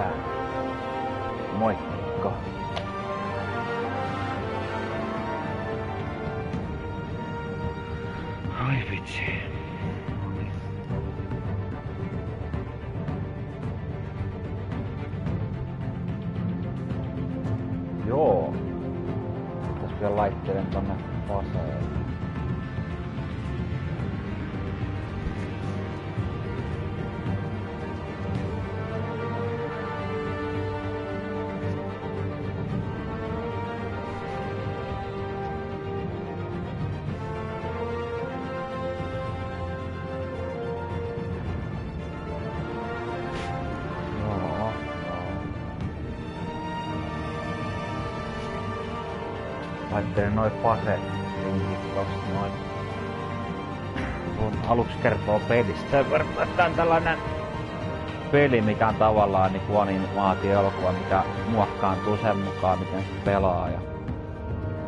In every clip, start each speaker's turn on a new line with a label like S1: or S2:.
S1: mitään. Moikka. Ai vitsi. Joo. Tässä vielä laittelen tonne paseen. Laittelen noi pase-linkit tosta noin. Kun aluksi kertoo pelistä. Tää on tällainen peli, mikä on tavallaan niinku animaatio-elokuva, mikä muokkaantuu sen mukaan, miten se pelaa ja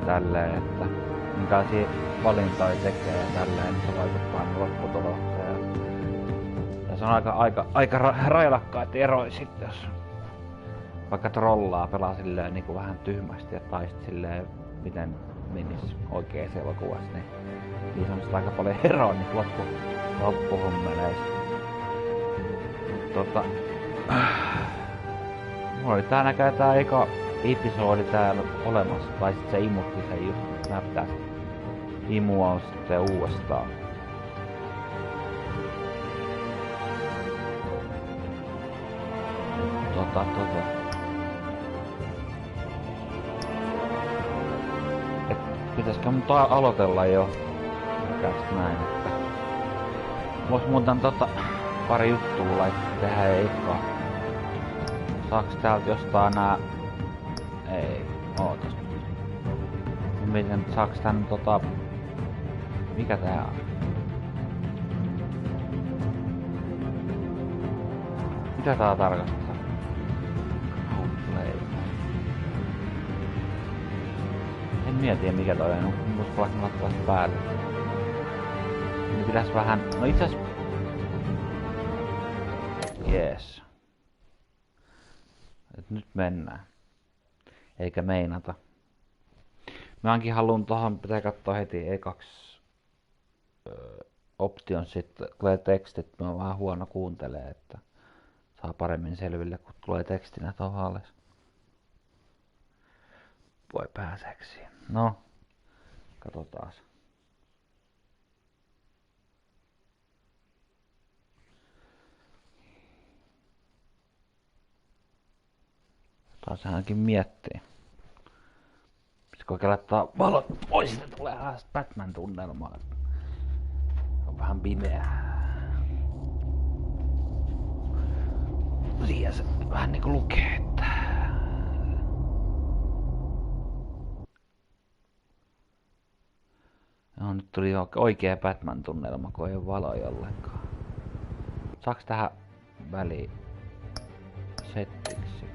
S1: tälleen, että minkälaisia valintoja tekee ja tälleen, niin se vaikuttaa lopputulokseen. Ja se on aika railakkaita eroja sitten, jos vaikka trollaa pelaa silleen niinku vähän tyhmästi ja taist silleen miten menis oikees elokuvassa, niin on aika paljon eroa niin loppuhommeleissä. Mulla oli tää näköjään tää eka episodi täällä olemassa, tai sit se imutti sen just, että näyttää imua sitten uudestaan. Pitäisikö mut aloitella jo? Mikäs näin, että vois muuten pari juttua laittaa tehdä eka. Saaks täältä jostain nää... Ei, ootas. Miten saaks tän mikä tää on? Mitä tää tarkoittaa? En mietiä mikä toi on, musta vaikka laittaa päälle. Niin pitäis vähän... No itseas... Jees. Et nyt mennään. Eikä meinata. Mä ainakin haluun tohon, pitää katsoa heti ekaksi option sitten tulee tekstit, mä oon vähän huono kuuntelee, että saa paremmin selville kun tulee tekstinä tohon alas. Voi pääseeksi. No, katsotaan. Taas hänkin miettii. Pitäisikö oikein laittaa valot pois, sitten tulee Batman-tunnelmaa. On vähän pimeää. Siihen se vähän niinku lukee, että... No, nyt tuli oikea Batman-tunnelma, kun ei oo valoja ollenkaan. Saaks tähän väliin settiksi?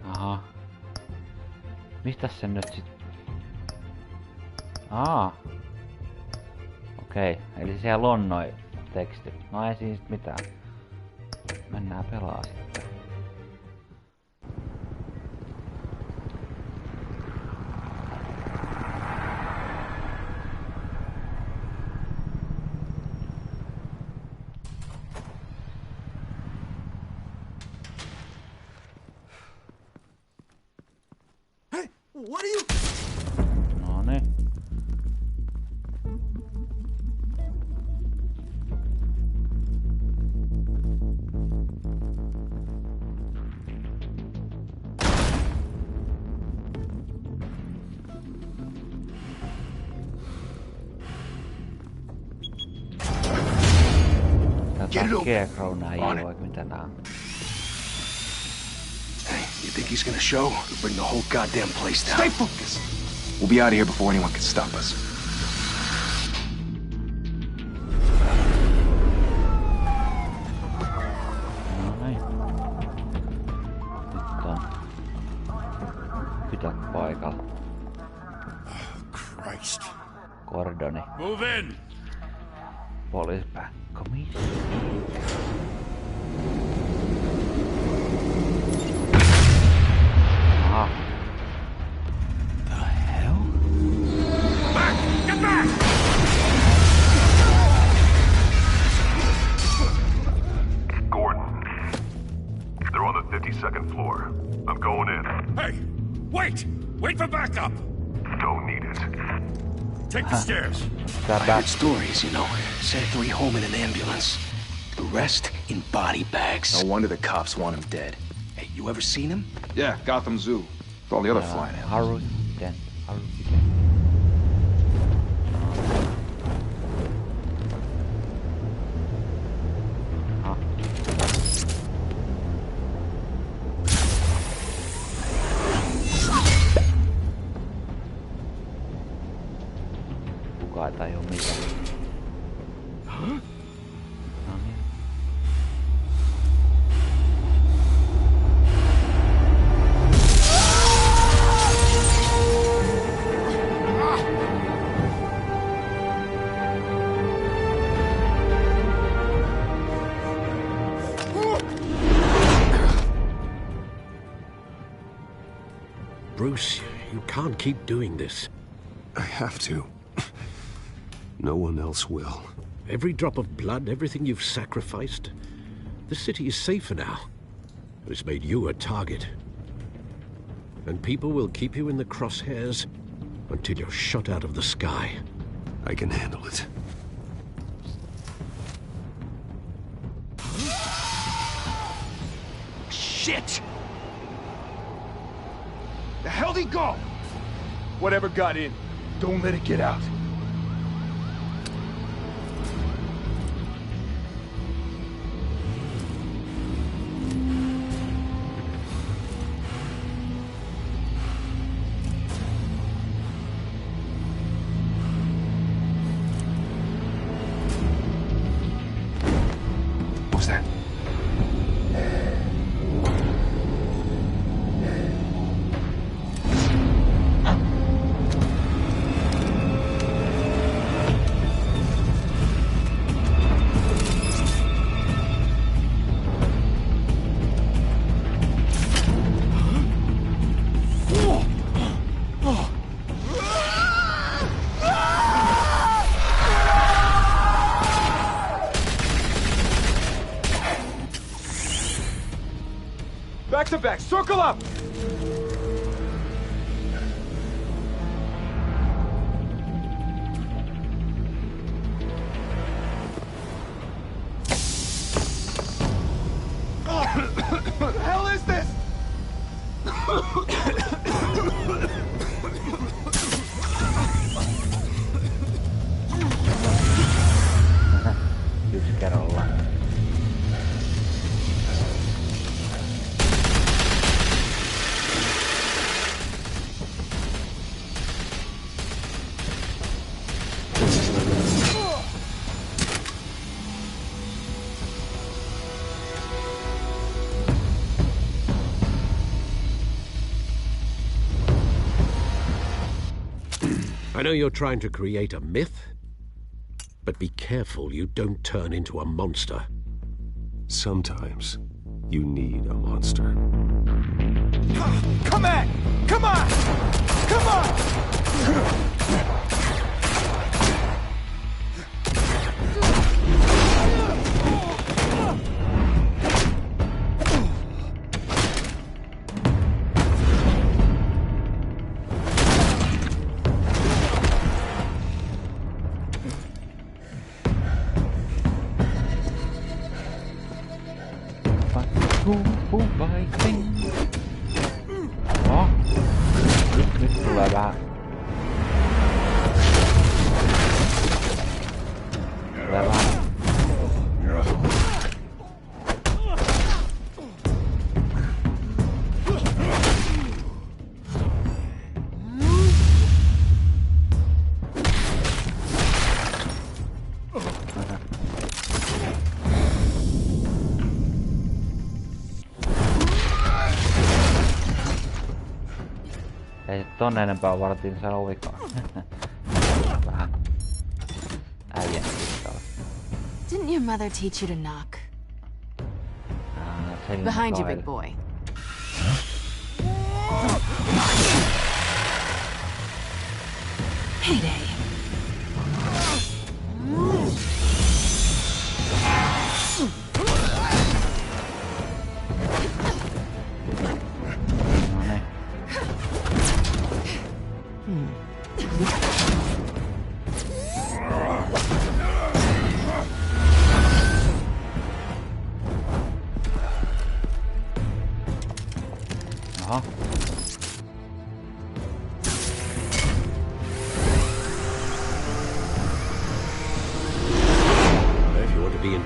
S1: Aha. Mistäs sen nyt sit? Okei, eli siellä on noi tekstit. No ei siis mitään. Mennään pelaa sitten.
S2: Hey, what are you?
S1: No niin. Scarecrownaa ei voi mitä nää on.
S2: Hey, you think he's gonna show? We'll bring the whole goddamn place down. Stay focused! We'll be out of here before anyone can stop us.
S1: Tytöt paikalla.
S3: Christ.
S1: Kordoni.
S3: Move in!
S1: Poliisipääkomis. Aha. The hell?
S3: Back! Get back!
S4: Gordon. They're on the 52nd floor. I'm going in.
S3: Hey! Wait! Wait for backup!
S4: Don't need it.
S3: Take the stairs.
S2: I heard stories, you know. Sent 3 home in an ambulance. The rest in body bags.
S5: No wonder the cops want him dead.
S2: Hey, you ever seen him?
S5: Yeah, Gotham Zoo. With all the other flying animals.
S1: Kukaan ei tajua mitään. No niin.
S6: Bruce, you can't keep doing this.
S7: I have to. No one else will.
S6: Every drop of blood, everything you've sacrificed. The city is safer now. It's made you a target. And people will keep you in the crosshairs until you're shot out of the sky.
S7: I can handle it.
S2: Shit!
S5: The hell'd he go? Whatever got in, don't let it get out. What's that? Back to back, circle up! What the hell is this?
S1: Yksi kerrallaan.
S6: I know you're trying to create a myth, but be careful you don't turn into a monster.
S7: Sometimes you need a monster.
S5: Come on! Come on! Come on!
S1: Oh, nyt tulee vähän. Tulee vähän. Ei tonne enempää vartin saa ovikaan. Vähän äijän pistolla.
S8: Didn't your mother teach you to knock? Behind you, big boy. Heyday.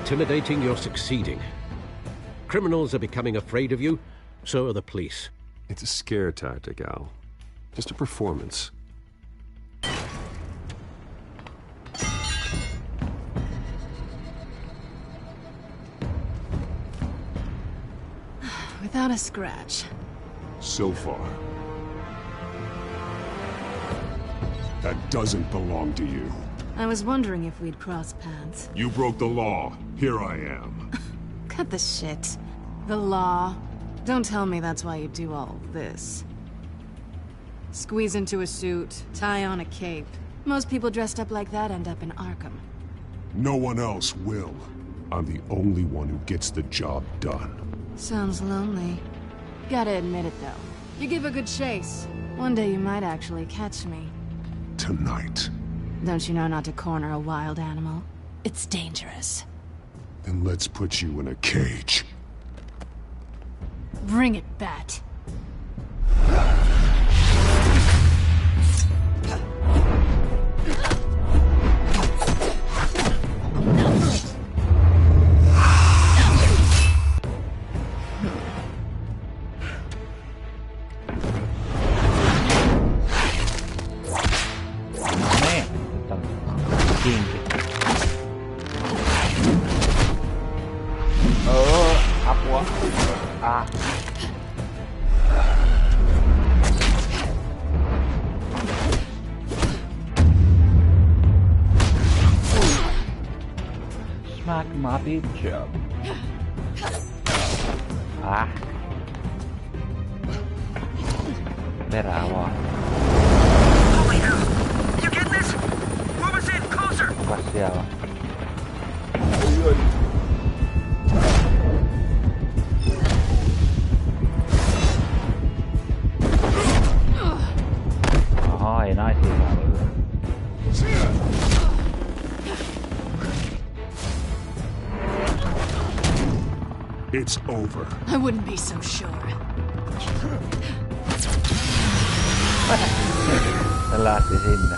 S6: Intimidating, you're succeeding. Criminals are becoming afraid of you, so are the police.
S7: It's a scare tactic, Al. Just a performance.
S8: Without a scratch.
S5: So far. That doesn't belong to you.
S8: I was wondering if we'd cross paths.
S5: You broke the law. Here I am.
S8: Cut the shit. The law. Don't tell me that's why you do all this. Squeeze into a suit, tie on a cape. Most people dressed up like that end up in Arkham.
S5: No one else will. I'm the only one who gets the job done.
S8: Sounds lonely. Gotta admit it, though. You give a good chase. One day you might actually catch me.
S5: Tonight.
S8: Don't you know not to corner a wild animal? It's dangerous.
S5: Then let's put you in a cage.
S8: Bring it, Bat.
S1: Smack my bitch up. Perää vaan.
S2: Holy hell! You get this? Move us in, closer!
S1: Kukas siellä on? Aha, ei naisia saa löytää.
S5: It's over.
S8: I wouldn't be so sure.
S1: Se lähti sinne.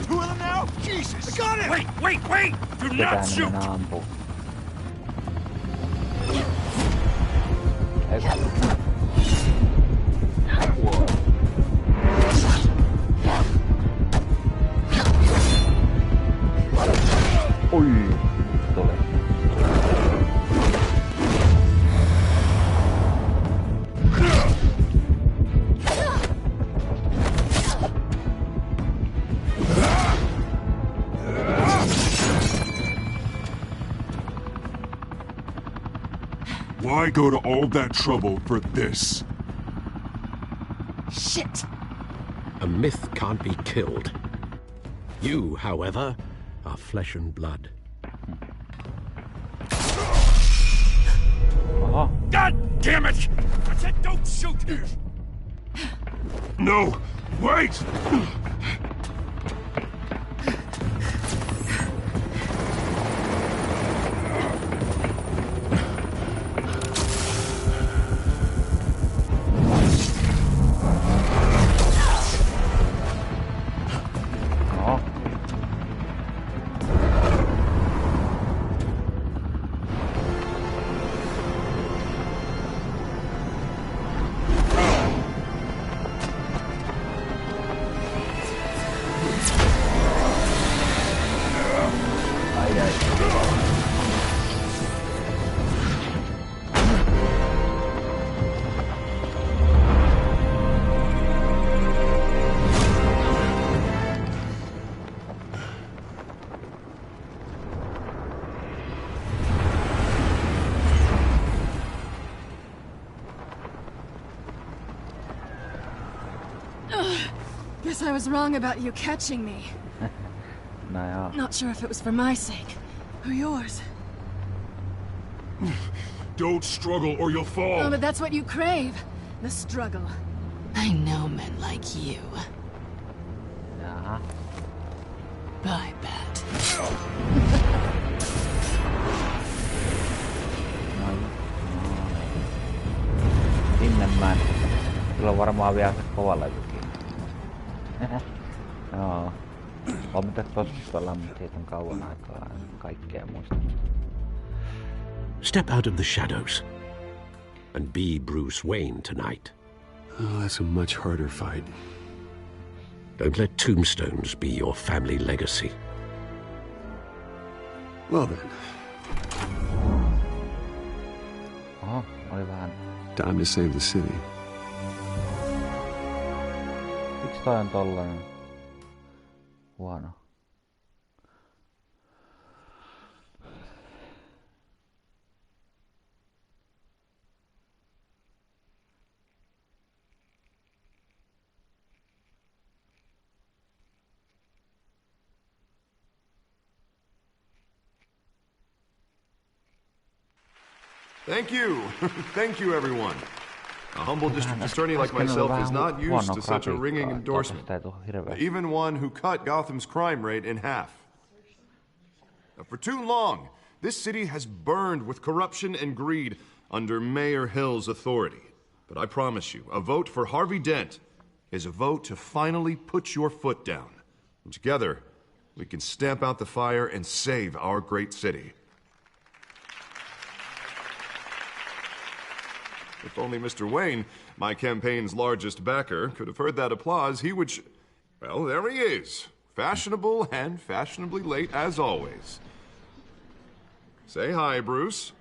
S5: Two of them now? Jesus! I got it!
S3: Wait! Do not shoot!
S1: Ketään ampuu. Oi, tuli.
S5: Why go to all that trouble for this?
S8: Shit!
S6: A myth can't be killed. You, however, are flesh and blood.
S1: Aha.
S3: God damn it! I said don't shoot!
S5: No! Wait!
S8: guess I was wrong about you catching me.
S1: No joo.
S8: Not sure if it was for my sake. Or yours.
S3: Don't struggle or you'll fall.
S8: Oh, but that's what you crave. The struggle. I know men like you.
S1: Jaha.
S8: Bye, Bat.
S1: Sinne mä en. Kyllä on varmaan vielä se kova levykin. Joo. On mitä tosissaan, mutta siitä on kauan aikaa kaikkea muista.
S6: Step out of the shadows and be Bruce Wayne tonight.
S7: Oh, that's a much harder fight.
S6: Don't let tombstones be your family legacy.
S7: Well then,
S1: Oho, oli vähän.
S7: time to save the city.
S1: Miksi toi on tollanen? Huono.
S9: Thank you. Thank you, everyone. A humble district attorney like myself is not used to such a ringing endorsement. Even one who cut Gotham's crime rate in half. For too long, this city has burned with corruption and greed under Mayor Hill's authority. But I promise you, a vote for Harvey Dent is a vote to finally put your foot down. And together, we can stamp out the fire and save our great city. If only Mr. Wayne, my campaign's largest backer, could have heard that applause, he would well, there he is. Fashionable and fashionably late as always. Say hi, Bruce.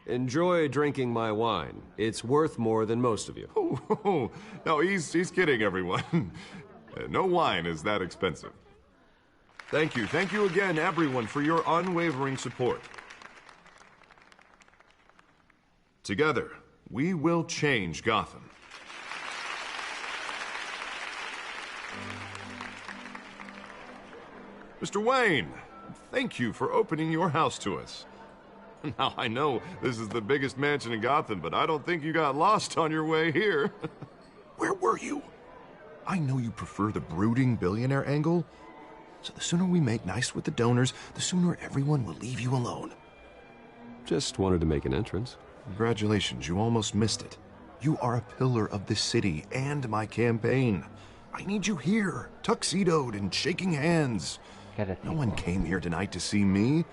S10: Enjoy drinking my wine. It's worth more than most of you.
S9: Oh, no, he's kidding, everyone. No wine is that expensive. Thank you again, everyone, for your unwavering support. Together, we will change Gotham. Mr. Wayne, thank you for opening your house to us. Now, I know this is the biggest mansion in Gotham, but I don't think you got lost on your way here. Where were you? I know you prefer the brooding billionaire angle, so the sooner we make nice with the donors, the sooner everyone will leave you alone.
S7: Just wanted to make an entrance.
S9: Congratulations, you almost missed it. You are a pillar of this city and my campaign. I need you here, tuxedoed and shaking hands. No one came here tonight to see me.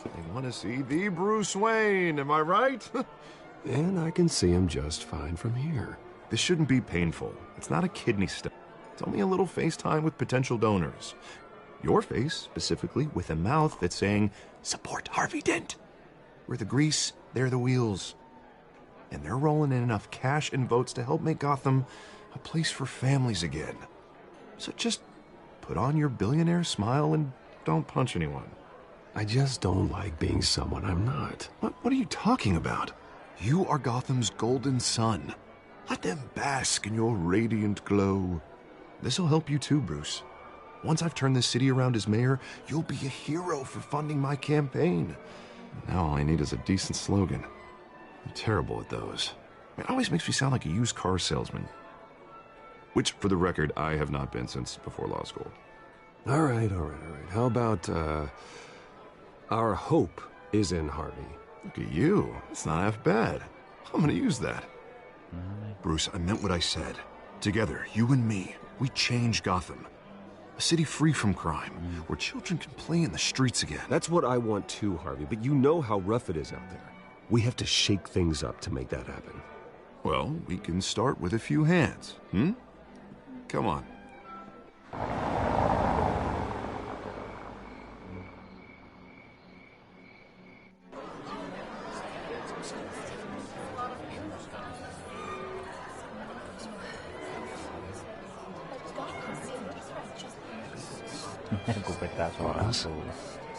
S9: They want to see the Bruce Wayne, am I right?
S7: And I can see him just fine from here.
S9: This shouldn't be painful. It's not a kidney stone. It's only a little FaceTime with potential donors. Your face, specifically, with a mouth that's saying, support Harvey Dent. We're the grease, they're the wheels. And they're rolling in enough cash and votes to help make Gotham a place for families again. So just put on your billionaire smile and don't punch anyone.
S7: I just don't like being someone I'm not.
S9: What are you talking about? You are Gotham's golden sun. Let them bask in your radiant glow. This'll help you too, Bruce. Once I've turned this city around as mayor, you'll be a hero for funding my campaign. Now all I need is a decent slogan. I'm terrible at those. It always makes me sound like a used car salesman. Which, for the record, I have not been since before law school.
S7: All right. How about, our hope is in Harvey?
S9: Look at you. It's not half bad. I'm gonna use that. Bruce, I meant what I said. Together, you and me, we change Gotham. A city free from crime, where children can play in the streets again.
S7: That's what I want too, Harvey, but you know how rough it is out there. We have to shake things up to make that happen.
S9: Well, we can start with a few hands, Come on.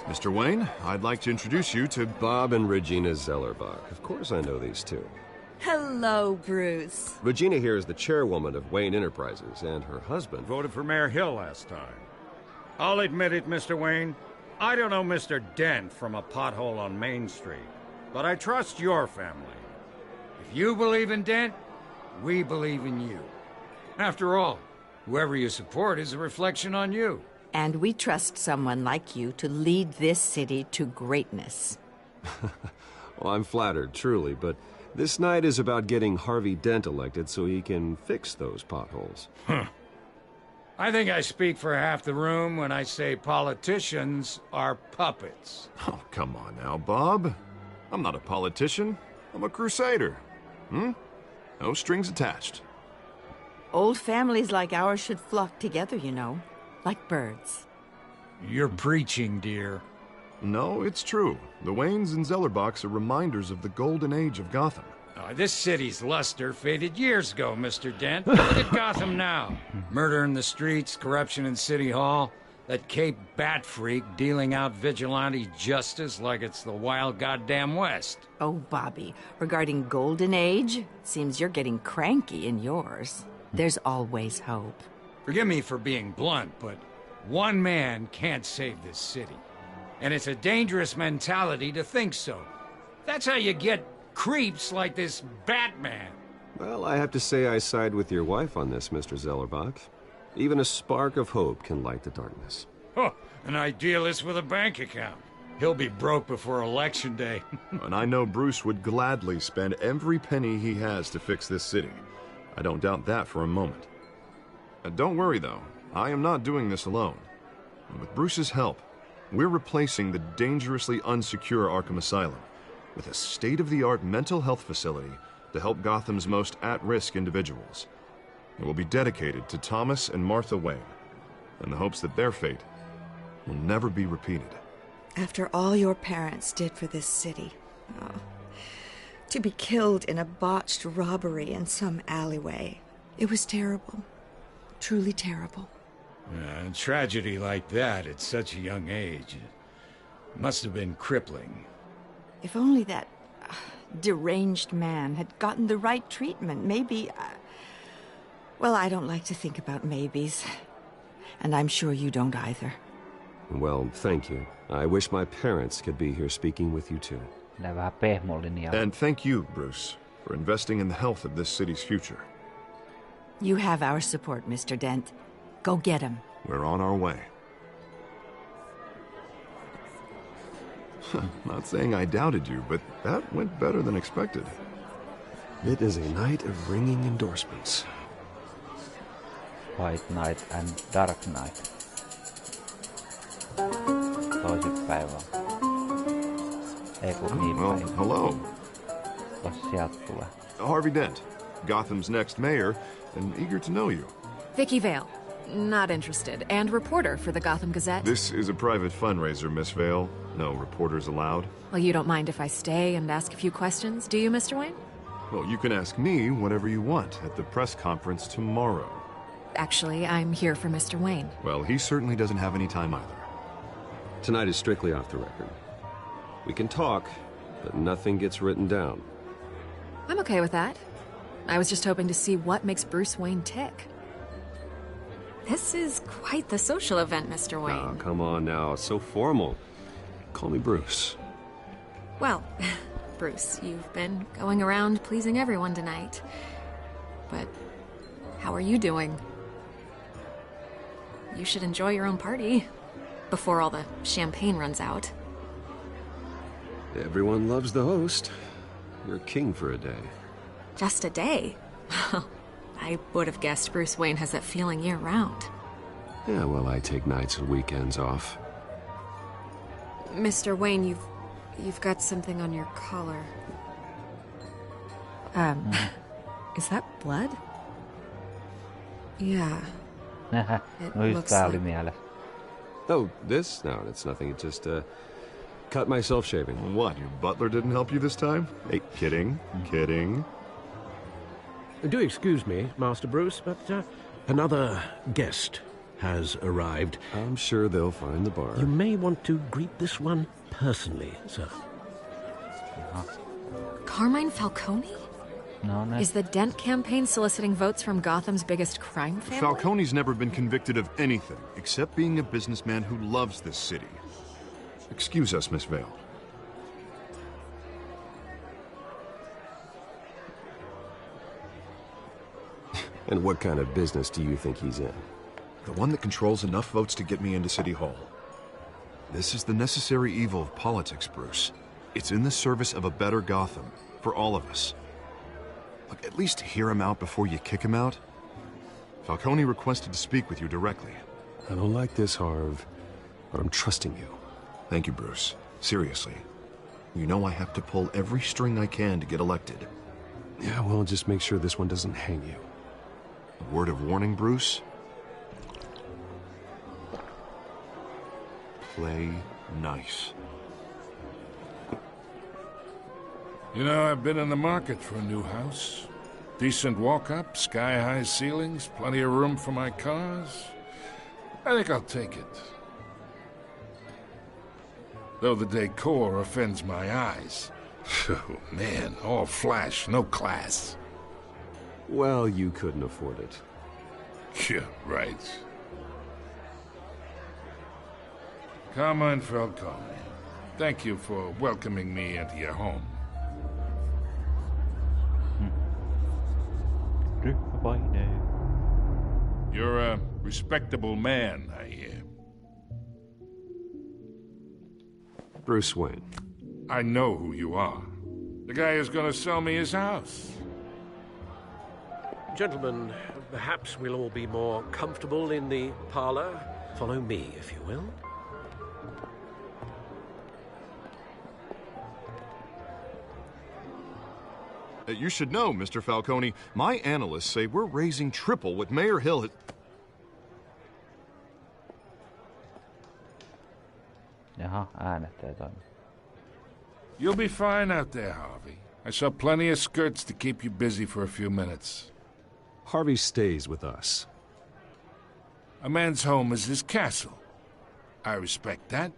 S9: Mr. Wayne, I'd like to introduce you to
S7: Bob and Regina Zellerbach. Of course I know these two.
S11: Hello, Bruce.
S10: Regina here is the chairwoman of Wayne Enterprises, and her husband...
S12: voted for Mayor Hill last time. I'll admit it, Mr. Wayne. I don't know Mr. Dent from a pothole on Main Street, but I trust your family. If you believe in Dent, we believe in you. After all, whoever you support is a reflection on you.
S11: And we trust someone like you to lead this city to greatness.
S10: Well, I'm flattered, truly, but this night is about getting Harvey Dent elected so he can fix those potholes.
S12: I think I speak for half the room when I say politicians are puppets.
S9: Oh, come on now, Bob. I'm not a politician. I'm a crusader. No strings attached.
S11: Old families like ours should flock together, you know. Like birds.
S12: You're preaching, dear.
S9: No, it's true. The Waynes and Zellerbachs are reminders of the golden age of Gotham.
S12: This city's luster faded years ago, Mr. Dent. Look at Gotham now. Murder in the streets, corruption in City Hall, that Cape Bat freak dealing out vigilante justice like it's the wild goddamn West.
S11: Oh, Bobby, regarding Golden Age, seems you're getting cranky in yours. There's always hope.
S12: Forgive me for being blunt, but one man can't save this city. And it's a dangerous mentality to think so. That's how you get creeps like this Batman.
S10: Well, I have to say I side with your wife on this, Mr. Zellerbach. Even a spark of hope can light the darkness.
S12: Oh, an idealist with a bank account. He'll be broke before Election Day.
S9: And I know Bruce would gladly spend every penny he has to fix this city. I don't doubt that for a moment. Don't worry, though. I am not doing this alone. And with Bruce's help, we're replacing the dangerously unsecure Arkham Asylum with a state-of-the-art mental health facility to help Gotham's most at-risk individuals. It will be dedicated to Thomas and Martha Wayne, in the hopes that their fate will never be repeated.
S13: After all your parents did for this city, to be killed in a botched robbery in some alleyway, it was terrible. Truly terrible.
S12: A tragedy like that at such a young age must have been crippling.
S11: If only that deranged man had gotten the right treatment, maybe... well, I don't like to think about maybes. And I'm sure you don't either.
S10: Well, thank you. I wish my parents could be here speaking with you too.
S9: And thank you, Bruce, for investing in the health of this city's future.
S11: You have our support, Mr. Dent. Go get him.
S9: We're on our way. Not saying I doubted you, but that went better than expected.
S10: It is a night of ringing endorsements.
S1: White Knight and Dark Knight. Toisinpäin. Ei kun niin
S9: well,
S1: päin.
S9: Hello.
S1: Kas sieltä tulee.
S9: Harvey Dent, Gotham's next mayor, and eager to know you.
S14: Vicky Vale. Not interested. And reporter for the Gotham Gazette.
S9: This is a private fundraiser, Miss Vale. No reporters allowed.
S14: Well, you don't mind if I stay and ask a few questions, do you, Mr. Wayne?
S9: Well, you can ask me whatever you want at the press conference tomorrow.
S14: Actually, I'm here for Mr. Wayne.
S9: Well, he certainly doesn't have any time either.
S10: Tonight is strictly off the record. We can talk, but nothing gets written down.
S14: I'm okay with that. I was just hoping to see what makes Bruce Wayne tick. This is quite the social event, Mr. Wayne.
S10: Oh, come on now. It's so formal. Call me Bruce.
S14: Well, Bruce, you've been going around pleasing everyone tonight. But how are you doing? You should enjoy your own party before all the champagne runs out.
S10: Everyone loves the host. You're king for a day.
S14: Just a day? I would have guessed Bruce Wayne has that feeling year-round.
S10: Yeah, well, I take nights and weekends off.
S14: Mr. Wayne, you've got something on your collar. Is that blood? Yeah. It looks like...
S10: Oh, this? No, it's nothing. It just, cut myself shaving.
S9: What, your butler didn't help you this time? Hey, kidding. Kidding.
S6: Do excuse me, Master Bruce, but another guest has arrived.
S10: I'm sure they'll find the bar.
S6: You may want to greet this one personally, sir.
S14: Carmine Falcone?
S1: No, no.
S14: Is the Dent campaign soliciting votes from Gotham's biggest crime family?
S9: Falcone's never been convicted of anything, except being a businessman who loves this city. Excuse us, Miss Vale.
S10: And what kind of business do you think he's in?
S9: The one that controls enough votes to get me into City Hall. This is the necessary evil of politics, Bruce. It's in the service of a better Gotham, for all of us. Look, at least hear him out before you kick him out. Falcone requested to speak with you directly.
S10: I don't like this, Harv, but I'm trusting you.
S9: Thank you, Bruce. Seriously. You know I have to pull every string I can to get elected.
S10: Yeah, well, just make sure this one doesn't hang you.
S9: A word of warning, Bruce? Play nice.
S3: You know, I've been in the market for a new house. Decent walk-up, sky-high ceilings, plenty of room for my cars. I think I'll take it. Though the decor offends my eyes. Oh, man, all flash, no class.
S10: Well, you couldn't afford it.
S3: Yeah, right. Carmine Falcone, thank you for welcoming me into your home. You're a respectable man, I hear.
S10: Bruce Wayne.
S3: I know who you are. The guy who's gonna sell me his house.
S6: Gentlemen, perhaps we'll all be more comfortable in the parlor. Follow me, if you will.
S9: You should know, Mr. Falcone, my analysts say we're raising triple what Mayor Hill has...
S1: Jaha, äänet ei toimi.
S3: You'll be fine out there, Harvey. I saw plenty of skirts to keep you busy for a few minutes.
S10: Harvey stays with us.
S3: A man's home is his castle. I respect that.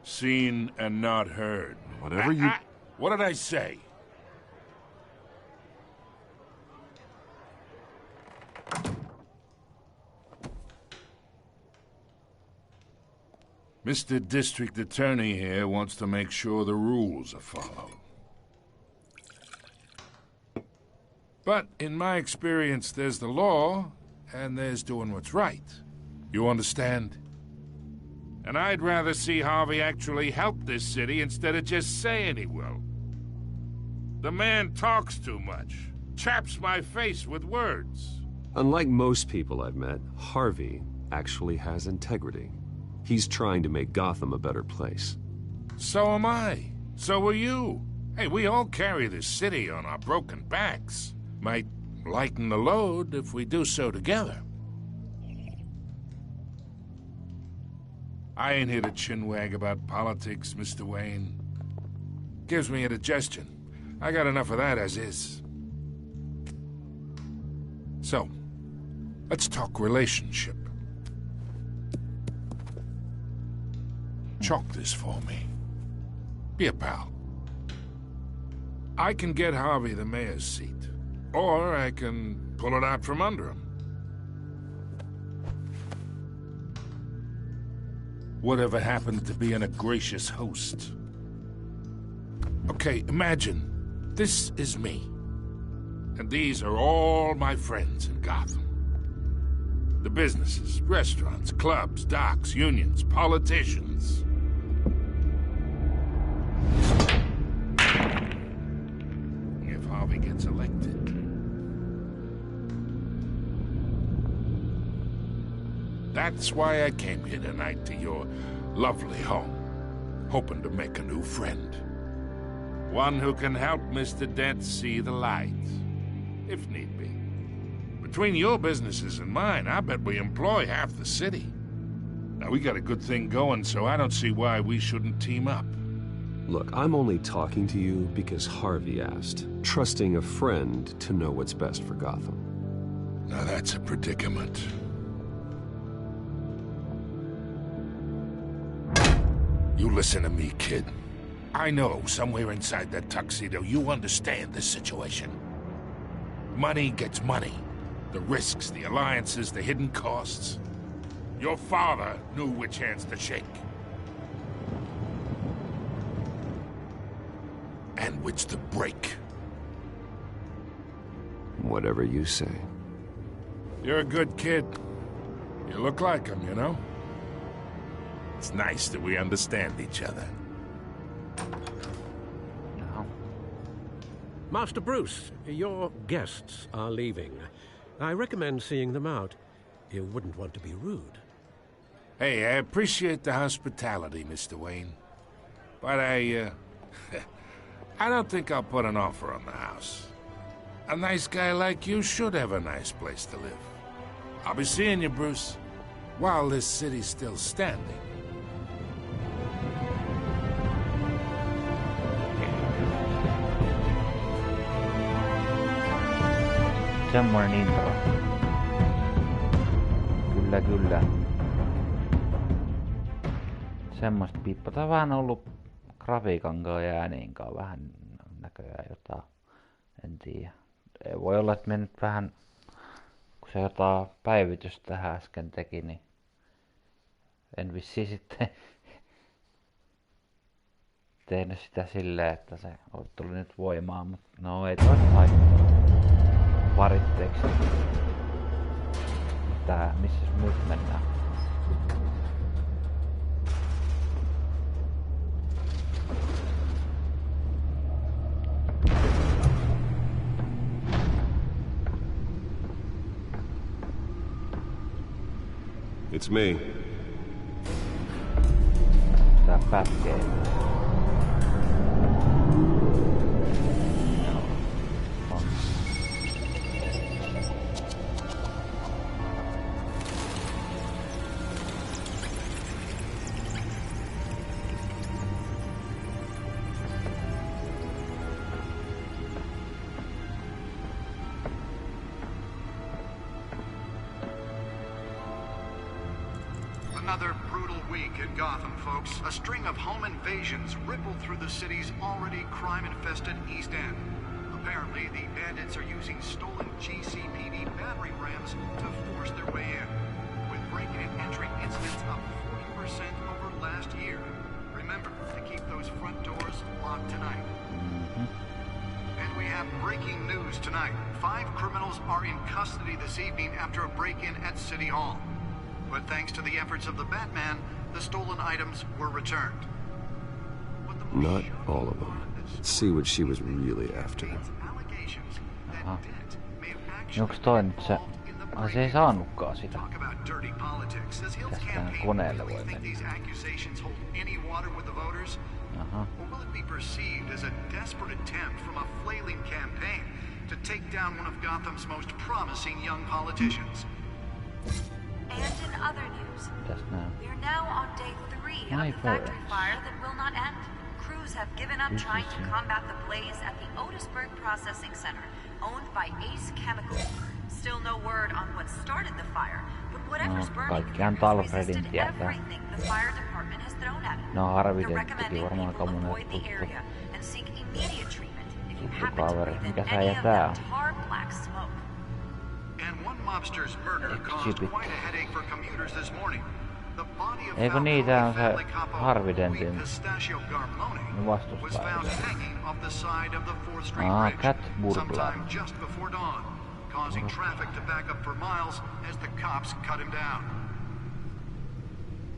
S3: Seen and not heard.
S9: Whatever you...
S3: What did I say? Mr. District Attorney here wants to make sure the rules are followed. But in my experience, there's the law, and there's doing what's right. You understand? And I'd rather see Harvey actually help this city instead of just saying he will. The man talks too much, chaps my face with words.
S10: Unlike most people I've met, Harvey actually has integrity. He's trying to make Gotham a better place.
S3: So am I. So are you. Hey, we all carry this city on our broken backs. Might lighten the load if we do so together. I ain't here to chinwag about politics, Mr. Wayne. Gives me indigestion. I got enough of that as is. So, let's talk relationship. Chalk this for me. Be a pal. I can get Harvey the mayor's seat, or I can pull it out from under him. Whatever happened to being a gracious host? Okay, imagine this is me, and these are all my friends in Gotham. The businesses, restaurants, clubs, docks, unions, politicians. If Harvey gets elected. That's why I came here tonight to your lovely home, hoping to make a new friend. One who can help Mr. Dent see the light, if need be. Between your businesses and mine, I bet we employ half the city. Now, we got a good thing going, so I don't see why we shouldn't team up.
S10: Look, I'm only talking to you because Harvey asked, trusting a friend to know what's best for Gotham.
S3: Now that's a predicament. You listen to me, kid. I know somewhere inside that tuxedo you understand this situation. Money gets money. The risks, the alliances, the hidden costs. Your father knew which hands to shake. And which to break.
S10: Whatever you say.
S3: You're a good kid. You look like him, you know? It's nice that we understand each other.
S6: Master Bruce, your guests are leaving. I recommend seeing them out. You wouldn't want to be rude.
S3: Hey, I appreciate the hospitality, Mr. Wayne. But I don't think I'll put an offer on the house. A nice guy like you should have a nice place to live. I'll be seeing you, Bruce, while this city's still standing.
S1: Semmoinen intro. Kyllä, kyllä. Semmoista piippa. Tää on vähän ollut grafiikankaan ja ääniinkaan vähän näköjään jotain. En tiedä. Voi olla, että me nyt vähän, kun se jotain päivitystä tähän äsken teki, niin en vissiin sitten tehnyt sitä silleen, että se tuli nyt voimaan, mutta no ei toi haittaa. Varitteeksi. Tää, missä nyt mennään?
S10: It's me.
S1: Tää pätkee.
S15: Another brutal week in Gotham, folks. A string of home invasions rippled through the city's already crime-infested East End. Apparently, the bandits are using stolen GCPD battering rams to force their way in, with breaking and entering incidents up 40% over last year. Remember to keep those front doors locked tonight. And we have breaking news tonight. 5 criminals are in custody this evening after a break-in at City Hall. But thanks to the efforts of the Batman, the stolen items were returned.
S10: Not all of them. Let's see what she was really after.
S1: Aha. Onks toi nyt se... Ai se ei saanutkaan sitä. Tästä koneelle voi mennä. Aha.
S15: Will it be perceived as a desperate attempt from a flailing campaign to take down one of Gotham's most promising young politicians?
S16: And in other news, we are now on day 3 of the factory fire that will not end. Crews have given up trying to combat the blaze at the Otisburg Processing Center, owned by Ace Chemical. Still no word on what started the fire, but whatever's burning has resisted everything the fire department has thrown at it. They're recommending people avoid the area and seek immediate treatment if you happen to breathe in any of that tar black smoke.
S15: And one mobster's murder caused quite a headache for commuters this morning. The body of
S1: Eikö niitä on se Harvey Dentin
S15: was found hanging off the side of the 4th Street Bridge sometime just before dawn, causing traffic to back up for miles as the cops cut him down.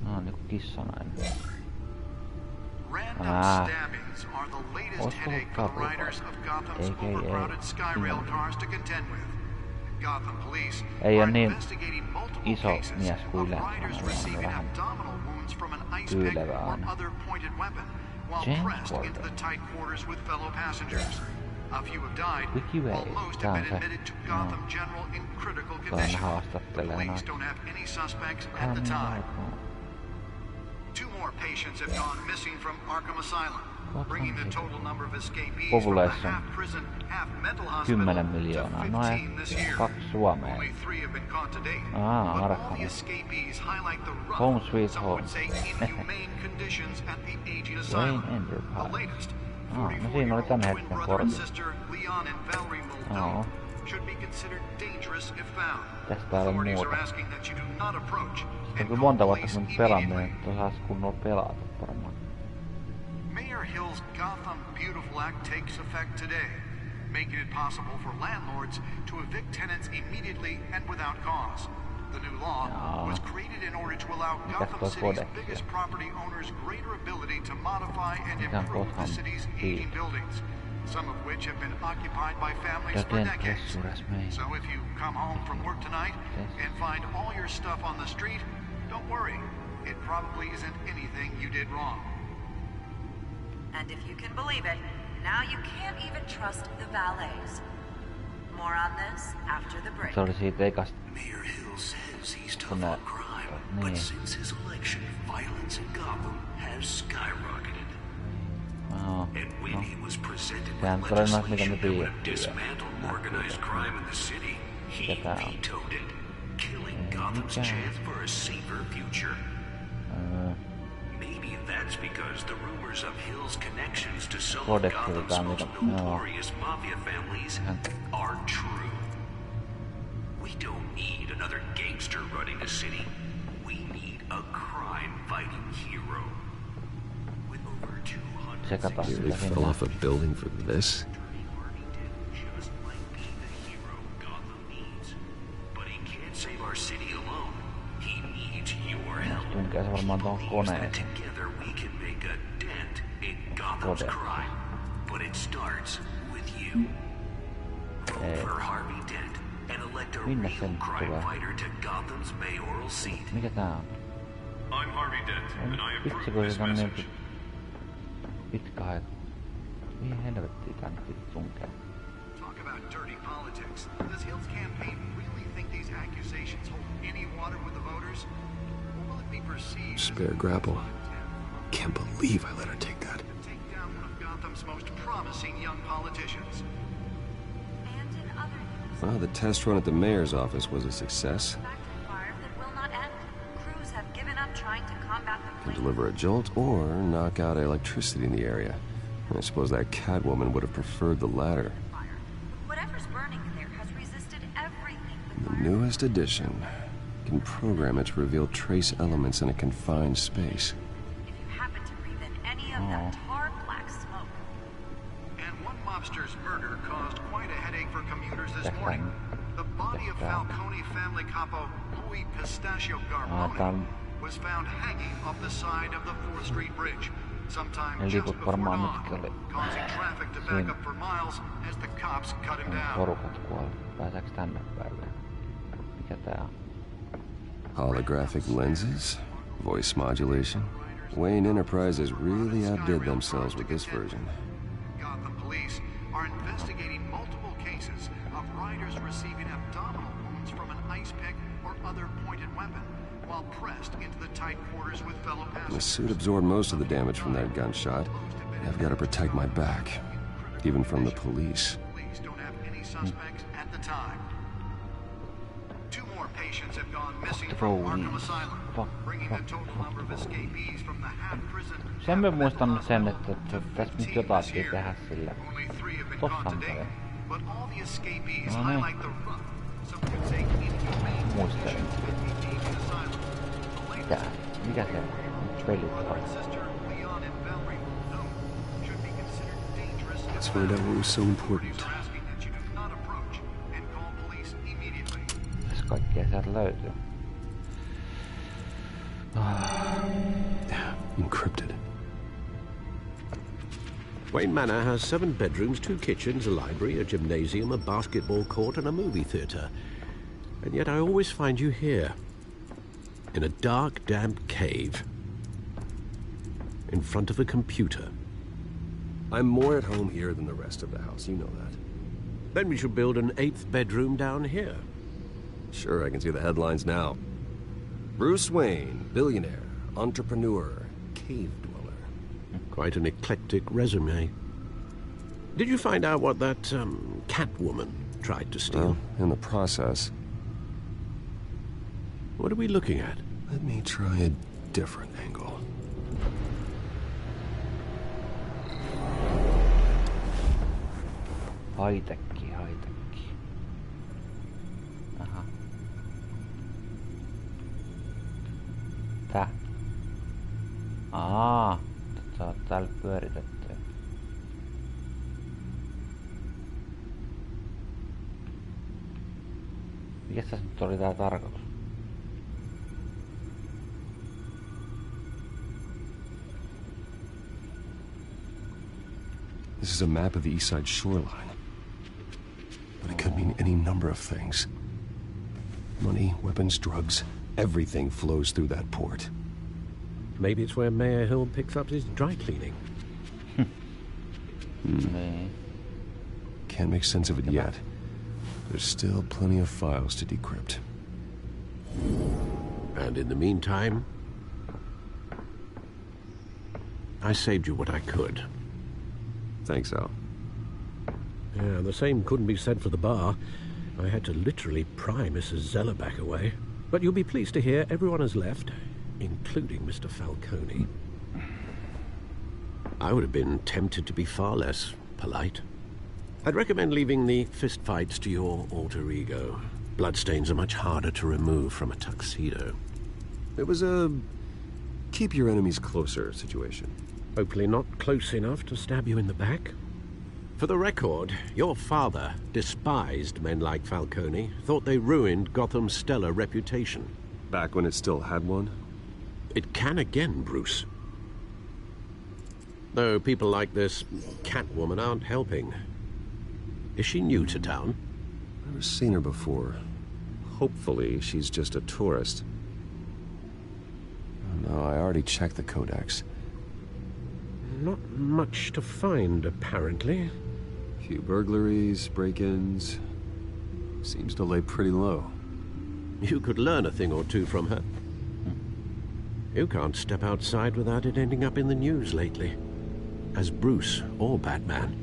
S1: Niinku kissanainen.
S15: Random stabbings are the latest headache for the riders of Gotham's overcrowded Skyrail cars to contend with. Gotham Police are investigating multiple cases of riders receiving abdominal wounds from an ice pick or other pointed weapon while pressed into the tight quarters with fellow passengers. A few have died, while most have been admitted to Gotham General in critical condition. Police don't have any suspects at the time. 2 more patients have gone missing from Arkham Asylum, bringing the total number of escapees from the half-prison, half-mental hospital to 15 this year. Only 3 have been caught to date, but all the escapees highlight the rough, some would say inhumane conditions at the aging asylum. The latest, 44-year-old twin brother and sister Leon and Valerie Muldoon should be considered dangerous if found.
S1: Tästä ei ole
S15: Authorities are
S1: muuta.
S15: asking that you do not approach
S1: Sitten
S15: and
S1: kun
S15: call
S1: monta vuotta
S15: police
S1: kun pelannut,
S15: immediately.
S1: niin osaisi kunnolla pelata varmaan.
S15: Mayor Hill's Gotham Beautiful Act takes effect today, making it possible for landlords to evict tenants immediately and without cause. The new law was created in order to allow Gotham City's biggest property owners greater ability to modify and improve the city's aging buildings, some of which have been occupied by families for decades. So if you come home from work tonight and find all your stuff on the street, don't worry. It probably isn't anything you did wrong.
S16: And if you can believe it, now you can't even trust the valets. More on this after the break.
S1: Se oli siitä ekasta.
S17: Mayor Hill says he's tough on crime, but since his election, violence in Gotham has skyrocketed. And when he was presented with legislation that would dismantle organized crime in the city, he vetoed it, killing Gotham's chance for a safer future. Maybe that's because the rumors of Hill's connections to some of Gotham's most notorious mafia families are true. We don't need another gangster running the city. We need a crime-fighting hero. With over 200
S10: He fell off a building for this?
S17: just might be the hero Gotham needs. But he can't save our city alone. He needs your help.
S1: Tunkee se varmaan tuohon koneeseen.
S17: Together we can make a dent in Gotham's crime. But it starts with you. Vote for Harvey Dent and elect a real crime fighter to Gotham's mayoral seat.
S1: Mikä tää on?
S17: I'm Harvey Dent, and I
S1: Vitsi kun se on niin pitkä aika. Mihin helvettiin tänne piti tunkea?
S15: Talk about dirty politics. Does Hill's campaign really think these accusations hold any water with the voters? Or will it be perceived
S7: Spare grapple. Can't believe I let her take that.
S15: take down one of Gotham's most promising young politicians?
S16: And in other news,
S10: Well, the test run at the mayor's office was a success.
S16: fire that will not end. Crews have given up trying to combat the
S10: Can deliver a jolt or knock out electricity in the area. I suppose that Catwoman would have preferred the latter.
S16: Whatever's burning in there has resisted everything.
S10: The newest addition can program it to reveal trace elements in a confined space.
S16: If you happen to breathe in any of that tar black smoke.
S15: And one mobster's murder caused quite a headache for commuters this morning. The body of Falcone family capo Louis Pistachio Garmoni was found hanging off the side of the 4th Street Bridge, sometime just before dawn, causing traffic to back up for miles as the cops cut him down.
S1: Porukat kuoli. Pääseekö tänne päin vielä? Mikä tää on?
S10: Holographic lenses? Voice modulation? Wayne Enterprises really outdid themselves with this version.
S15: Gotham police are investigating multiple cases of riders receiving abdominal wounds from an ice pick or other pointed weapon while pressed into the tight quarters with fellow
S10: The
S15: passengers.
S10: suit absorbed most of the damage from that gunshot. I've got to protect my back, even from the police.
S15: Police don't have any suspects at the time. 2 more patients have gone missing from Arkham Asylum, bringing the total number of escapees from the half prison.
S1: Sen mä muistan sen, että tässä nyt jotain piti tehdä sillä. Tossahan käy.
S15: But all the escapees highlight the rough, some could say inhumane
S1: Muistelin. Mikä se pelit on?
S7: Let's find out what was so important.
S1: Tässä kaikkea sieltä löytyy.
S7: Encrypted.
S6: Wayne Manor has 7 bedrooms, 2 kitchens, a library, a gymnasium, a basketball court, and a movie theatre. And yet I always find you here. In a dark, damp cave. In front of a computer.
S10: I'm more at home here than the rest of the house, you know that.
S6: Then we should build an 8th bedroom down here.
S10: Sure, I can see the headlines now. Bruce Wayne, billionaire, entrepreneur, cave dweller.
S6: Quite an eclectic resume. Did you find out what that, Catwoman tried to steal?
S10: Well, in the process.
S6: What are we looking at?
S10: Let me try a different angle.
S1: Haitekki. Aha. Tää? Sä oot täällä pyöritetty. Mikäs tässä nyt oli tää tarkoitus?
S7: This is a map of the east side shoreline. But it could mean any number of things. Money, weapons, drugs, everything flows through that port.
S6: Maybe it's where Mayor Hill picks up his dry cleaning.
S7: Can't make sense of it yet. There's still plenty of files to decrypt.
S6: And in the meantime, I saved you what I could.
S7: Thanks, Al.
S6: Yeah, the same couldn't be said for the bar. I had to literally pry Mrs. Zeller back away. But you'll be pleased to hear everyone has left, including Mr. Falcone. I would have been tempted to be far less polite. I'd recommend leaving the fistfights to your alter ego. Bloodstains are much harder to remove from a tuxedo.
S7: It was a keep your enemies closer situation.
S6: Hopefully not close enough to stab you in the back. For the record, your father despised men like Falcone, thought they ruined Gotham's stellar reputation.
S7: Back when it still had one?
S6: It can again, Bruce. Though people like this Catwoman aren't helping. Is she new to town?
S7: Never seen her before. Hopefully she's just a tourist. Oh, no, I already checked the codex.
S6: Not much to find, apparently.
S7: Few burglaries, break-ins. Seems to lay pretty low.
S6: You could learn a thing or two from her. You can't step outside without it ending up in the news lately. As Bruce or Batman.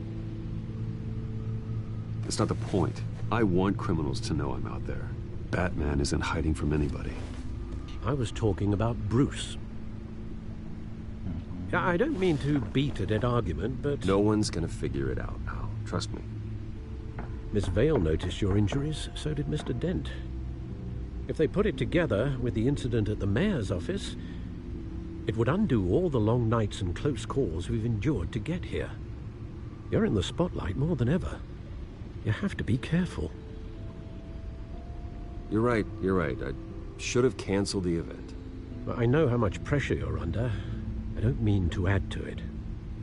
S7: That's not the point. I want criminals to know I'm out there. Batman isn't hiding from anybody.
S6: I was talking about Bruce. I don't mean to beat a dead argument, but...
S7: No one's gonna figure it out, Al. Trust me.
S6: Miss Vale noticed your injuries, so did Mr. Dent. If they put it together with the incident at the mayor's office, it would undo all the long nights and close calls we've endured to get here. You're in the spotlight more than ever. You have to be careful.
S7: You're right. I should have canceled the event.
S6: I know how much pressure you're under. I don't mean to add to it.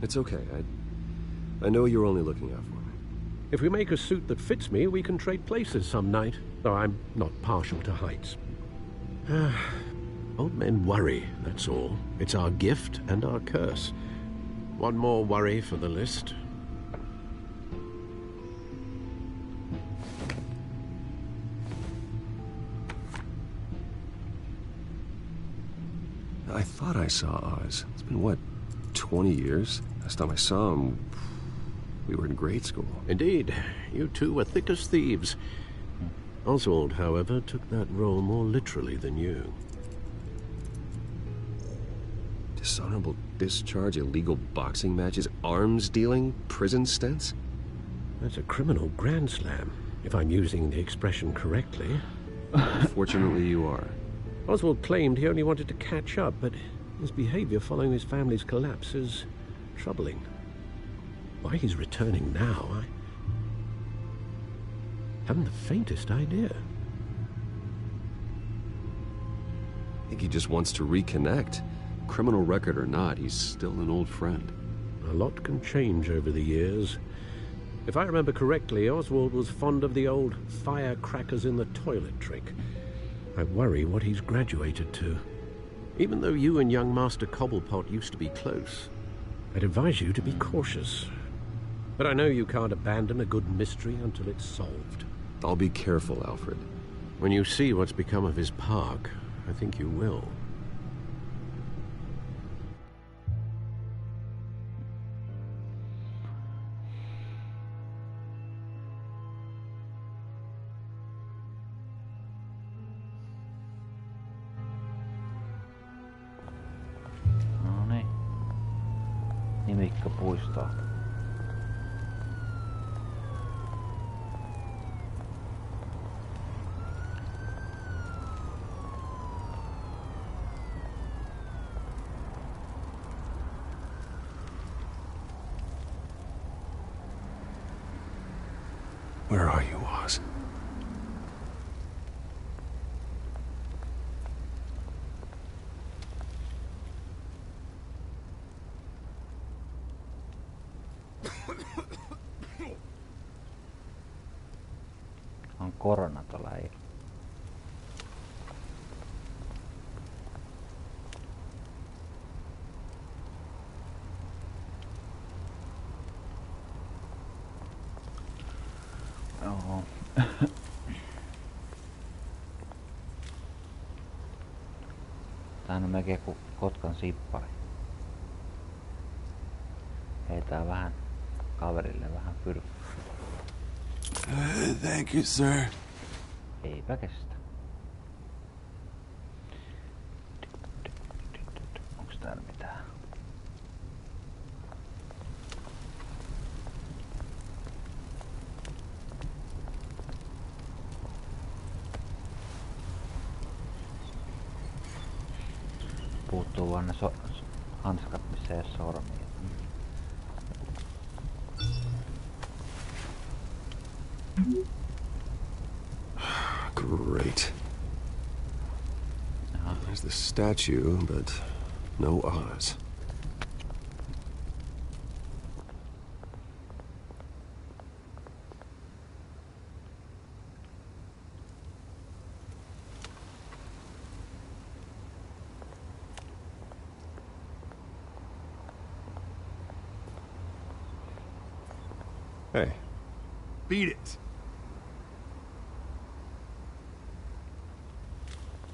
S7: It's okay. I know you're only looking out for me.
S6: If we make a suit that fits me, we can trade places some night. Though I'm not partial to heights. Old men worry, that's all. It's our gift and our curse. One more worry for the list.
S7: I thought I saw Oz. It's been, what, 20 years? Last time I saw him, we were in grade school.
S6: Indeed. You two were thick as thieves. Oswald, however, took that role more literally than you.
S7: Dishonorable discharge, illegal boxing matches, arms dealing, prison stints?
S6: That's a criminal grand slam, if I'm using the expression correctly.
S7: Fortunately, you are.
S6: Oswald claimed he only wanted to catch up, but his behavior following his family's collapse is troubling. Why he's returning now, I haven't the faintest idea.
S7: I think he just wants to reconnect. Criminal record or not, he's still an old friend.
S6: A lot can change over the years. If I remember correctly, Oswald was fond of the old firecrackers in the toilet trick. I worry what he's graduated to. Even though you and young Master Cobblepot used to be close, I'd advise you to be cautious. But I know you can't abandon a good mystery until it's solved.
S7: I'll be careful, Alfred.
S6: When you see what's become of his park, I think you will.
S1: Nimikkopuistoa.
S7: Where are you, Oz?
S1: On korona tuolla ei. Joo. Tää on melkein kuin Kotkan sippari. Heitää vähän kaverille vähän pyrkkyä.
S9: Thank you, sir.
S1: Eipä kestä. Onks täällä mitään? Puuttuu vaan ne hanskat, missä ei oo sormia.
S7: Great. There's the statue, but no Oz. Hey.
S5: Beat it.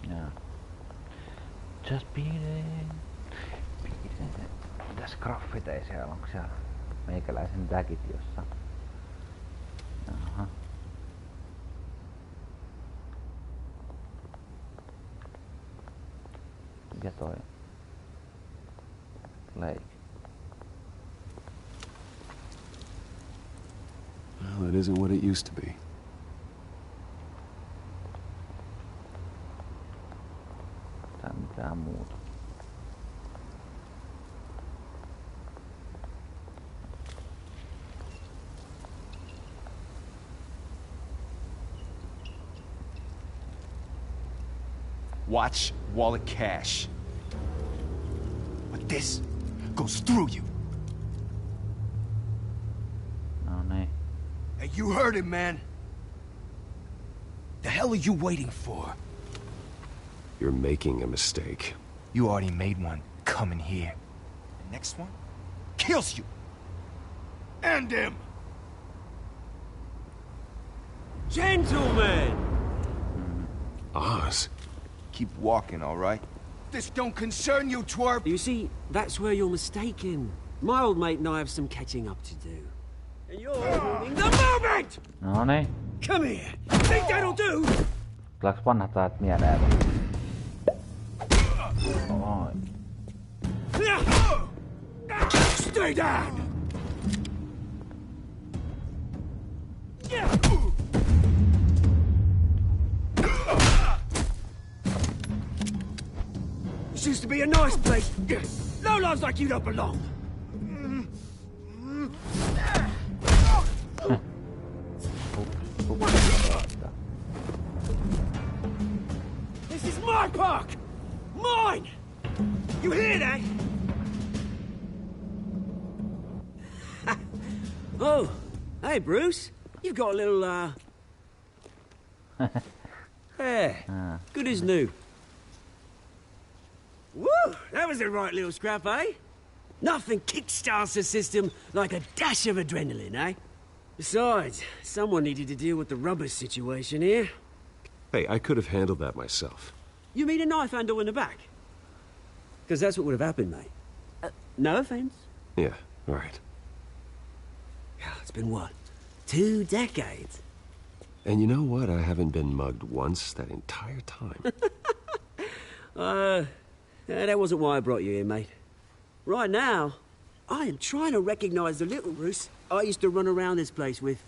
S1: Yeah. Just beat it. Beat it. Mitäs graffiteja siellä? Onko siellä meikäläisen tagit jossain? Jaha. Mikä toi? Lake.
S7: Well, it isn't what it used to be.
S1: Tai mitään muuta.
S5: Watch wallet cash. But this goes through you.
S1: No niin.
S5: Hey, you heard him, man. The hell are you waiting for?
S7: You're making a mistake.
S5: You already made one coming here. The next one kills you. And him.
S18: Gentlemen!
S7: Oz.
S5: Keep walking, all right? This don't concern you, twerp.
S18: You see, that's where you're mistaken. My old mate and I have some catching up to do. And you're ruining the moment!
S1: No niin.
S18: Come here. Think that'll do?
S1: Tuleeks vanhat ajat mieleen? Oi.
S18: Stay down! This used to be a nice place. No lives like you don't belong. This is my park! Mine! You hear that? Oh, hey Bruce. You've got a little, yeah, good as new. Woo! That was a right little scrap, eh? Nothing kickstarts the system like a dash of adrenaline, eh? Besides, someone needed to deal with the rubber situation here.
S7: Hey, I could have handled that myself.
S18: You mean a knife handle in the back? Because that's what would have happened, mate. No offense.
S7: Yeah, right.
S18: It's been what? 2 decades?
S7: And you know what? I haven't been mugged once that entire time.
S18: That wasn't why I brought you here, mate. Right now, I am trying to recognize the little Bruce I used to run around this place with.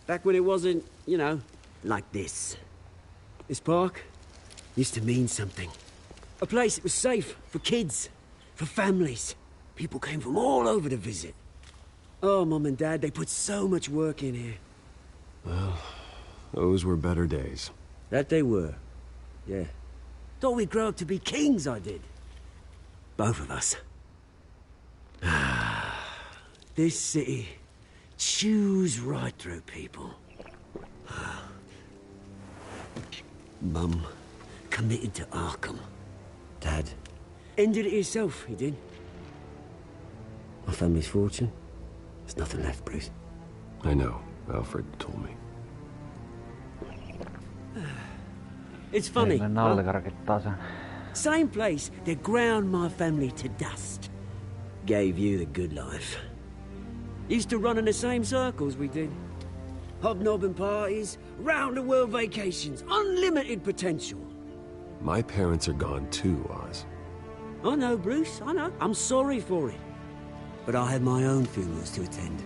S18: Back when it wasn't, you know, like this. This park used to mean something. A place that was safe for kids, for families. People came from all over to visit. Oh, Mum and Dad, they put so much work in here.
S10: Well, those were better days.
S18: That they were. Yeah. Thought we'd grow up to be kings, I did. Both of us. This city chews right through people. Mum committed to Arkham. Dad ended it himself, he did. My family's fortune. There's nothing left, Bruce.
S10: I know. Alfred told me.
S18: It's funny.
S1: Huh?
S18: Same place that ground my family to dust. Gave you the good life. Used to run in the same circles we did. Hobnobbing parties, round-the-world vacations, unlimited potential.
S10: My parents are gone too, Oz.
S18: I know, Bruce, I know. I'm sorry for it. But I had my own funerals to attend.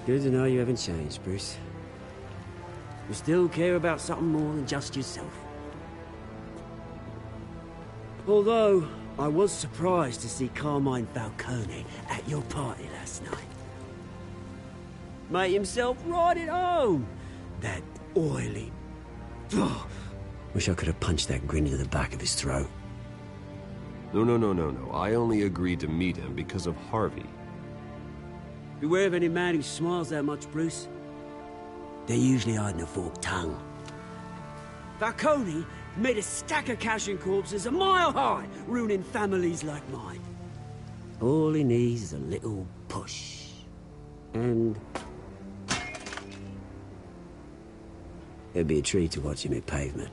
S18: Good to know you haven't changed, Bruce. You still care about something more than just yourself. Although, I was surprised to see Carmine Falcone at your party last night. Made himself right at home. That oily... Oh, wish I could have punched that grin into the back of his throat.
S10: No. I only agreed to meet him because of Harvey.
S18: Beware of any man who smiles that much, Bruce. They're usually hiding a forked tongue. Falcone made a stack of cash and corpses a mile high, ruining families like mine. All he needs is a little push. And... it'd be a treat to watch him hit pavement.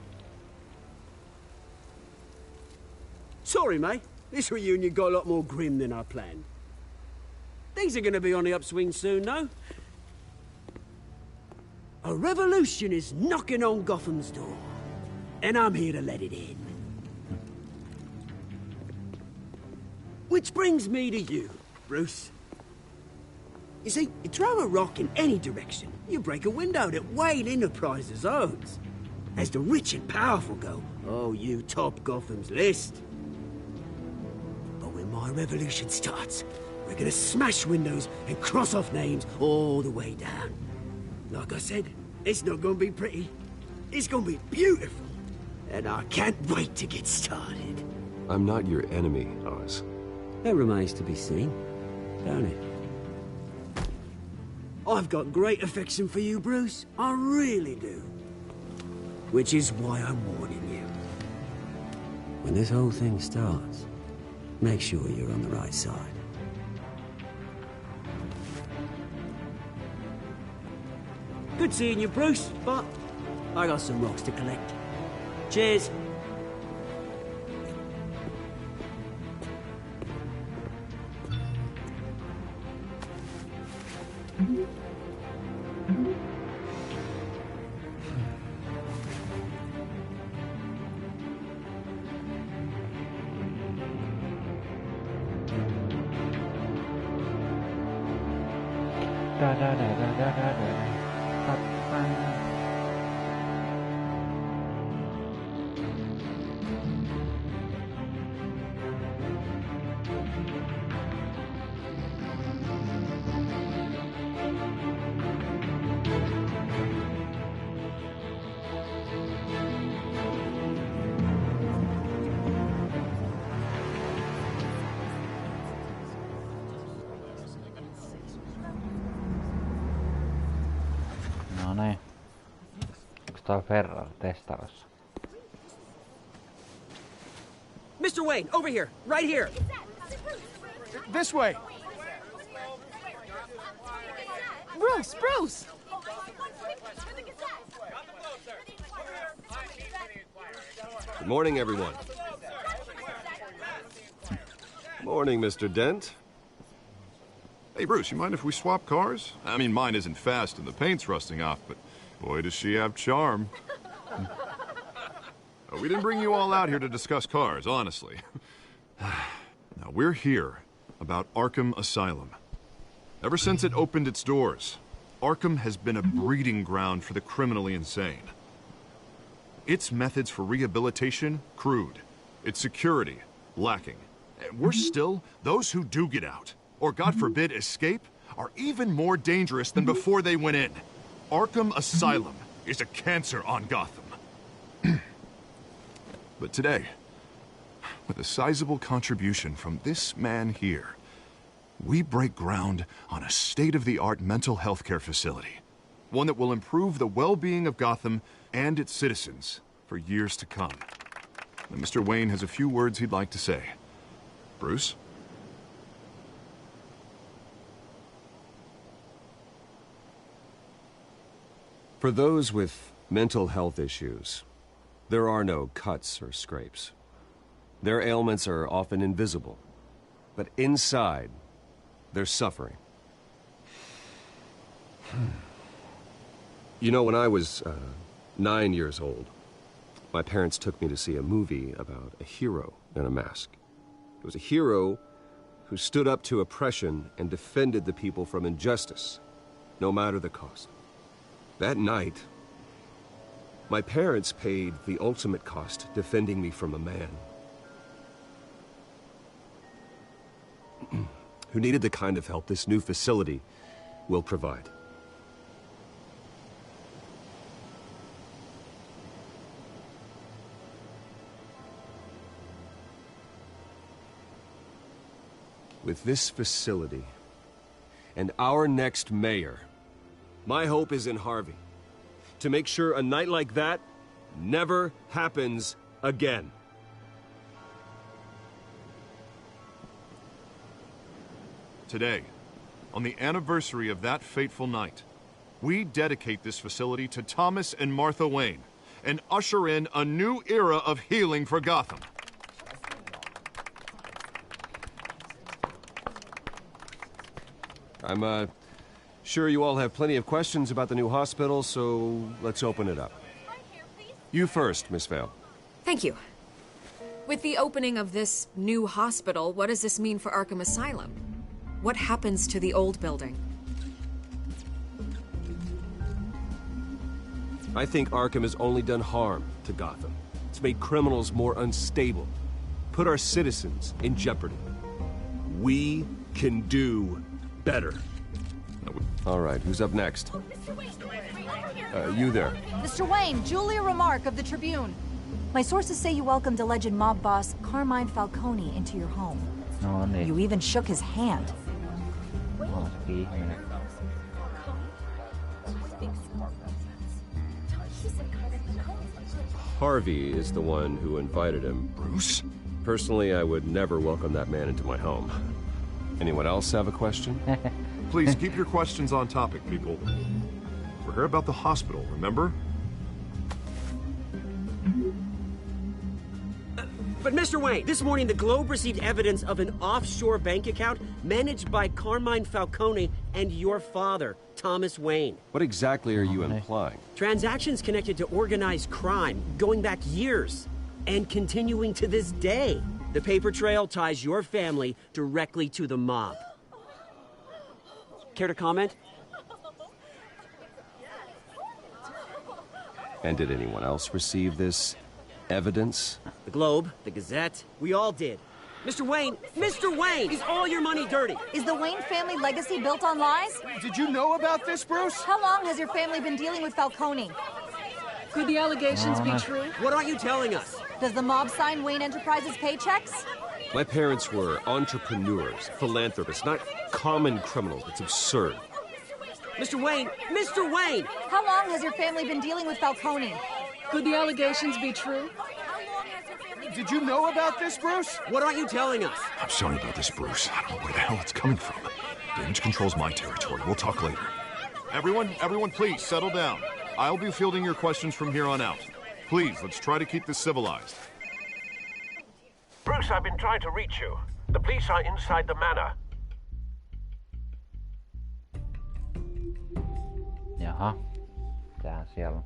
S18: Sorry, mate. This reunion got a lot more grim than I planned. Things are gonna be on the upswing soon, though. A revolution is knocking on Gotham's door. And I'm here to let it in. Which brings me to you, Bruce. You see, you throw a rock in any direction, you break a window that Wayne Enterprises owns. As the rich and powerful go, oh, you top Gotham's list. But when my revolution starts, we're gonna smash windows and cross off names all the way down. Like I said, it's not gonna be pretty. It's gonna be beautiful. And I can't wait to get started.
S10: I'm not your enemy, Oz.
S18: That remains to be seen, don't it? I've got great affection for you, Bruce. I really do. Which is why I'm warning you. When this whole thing starts, make sure you're on the right side. Good seeing you, Bruce, but I got some rocks to collect. Cheers.
S1: No niin. Onks toi Ferrari testarossa?
S18: Mr. Wayne, over here, right here.
S5: This way.
S19: Bruce!
S10: Good morning, everyone. Morning, Mr. Dent.
S9: Hey, Bruce, you mind if we swap cars? I mean, mine isn't fast and the paint's rusting off, but boy, does she have charm. We didn't bring you all out here to discuss cars, honestly. Now, we're here about Arkham Asylum. Ever since it opened its doors, Arkham has been a breeding ground for the criminally insane. Its methods for rehabilitation, crude. Its security, lacking. Worse still, those who do get out, or God forbid, escape, are even more dangerous than before they went in. Arkham Asylum is a cancer on Gotham. But today, with a sizable contribution from this man here, we break ground on a state-of-the-art mental health care facility. One that will improve the well-being of Gotham and its citizens for years to come. And Mr. Wayne has a few words he'd like to say. Bruce?
S10: For those with mental health issues, there are no cuts or scrapes. Their ailments are often invisible, but inside, they're suffering. You know, when I was 9 years old, my parents took me to see a movie about a hero in a mask. It was a hero who stood up to oppression and defended the people from injustice, no matter the cost. That night, my parents paid the ultimate cost defending me from a man who needed the kind of help this new facility will provide. With this facility and our next mayor, my hope is in Harvey, to make sure a night like that never happens again.
S9: Today, on the anniversary of that fateful night, we dedicate this facility to Thomas and Martha Wayne and usher in a new era of healing for Gotham.
S10: I'm sure you all have plenty of questions about the new hospital, so let's open it up. You first, Miss Vale.
S14: Thank you. With the opening of this new hospital, what does this mean for Arkham Asylum? What happens to the old building?
S10: I think Arkham has only done harm to Gotham. It's made criminals more unstable, put our citizens in jeopardy. We can do better. All right, who's up next? You there.
S19: Mr. Wayne, Julia Remark of the Tribune. My sources say you welcomed alleged mob boss Carmine Falcone into your home.
S1: No niin.
S19: You even shook his hand.
S10: Harvey is the one who invited him.
S9: Bruce?
S10: Personally, I would never welcome that man into my home. Anyone else have a question?
S9: Please keep your questions on topic, people. We're here about the hospital, remember?
S18: But Mr. Wayne, this morning the Globe received evidence of an offshore bank account managed by Carmine Falcone and your father, Thomas Wayne.
S10: What exactly are you implying?
S18: Transactions connected to organized crime, going back years, and continuing to this day. The paper trail ties your family directly to the mob. Care to comment?
S10: And did anyone else receive this evidence?
S18: The Globe, the Gazette, we all did. Mr. Wayne, is all your money dirty?
S19: Is the Wayne family legacy built on lies?
S5: Did you know about this, Bruce?
S19: How long has your family been dealing with Falcone?
S14: Could the allegations be true?
S18: What aren't you telling us?
S19: Does the mob sign Wayne Enterprises paychecks?
S10: My parents were entrepreneurs, philanthropists, not common criminals. It's absurd.
S18: Mr. Wayne!
S19: How long has your family been dealing with Falcone?
S14: Could the allegations be true?
S5: Did you know about this, Bruce?
S18: What aren't you telling us?
S9: I'm sorry about this, Bruce. I don't know where the hell it's coming from. Damage control's my territory. We'll talk later. Everyone, please, settle down. I'll be fielding your questions from here on out. Please, let's try to keep this civilized.
S20: Bruce, I've been trying to reach you. The police are inside the manor.
S1: Jaha. Tää siellä on.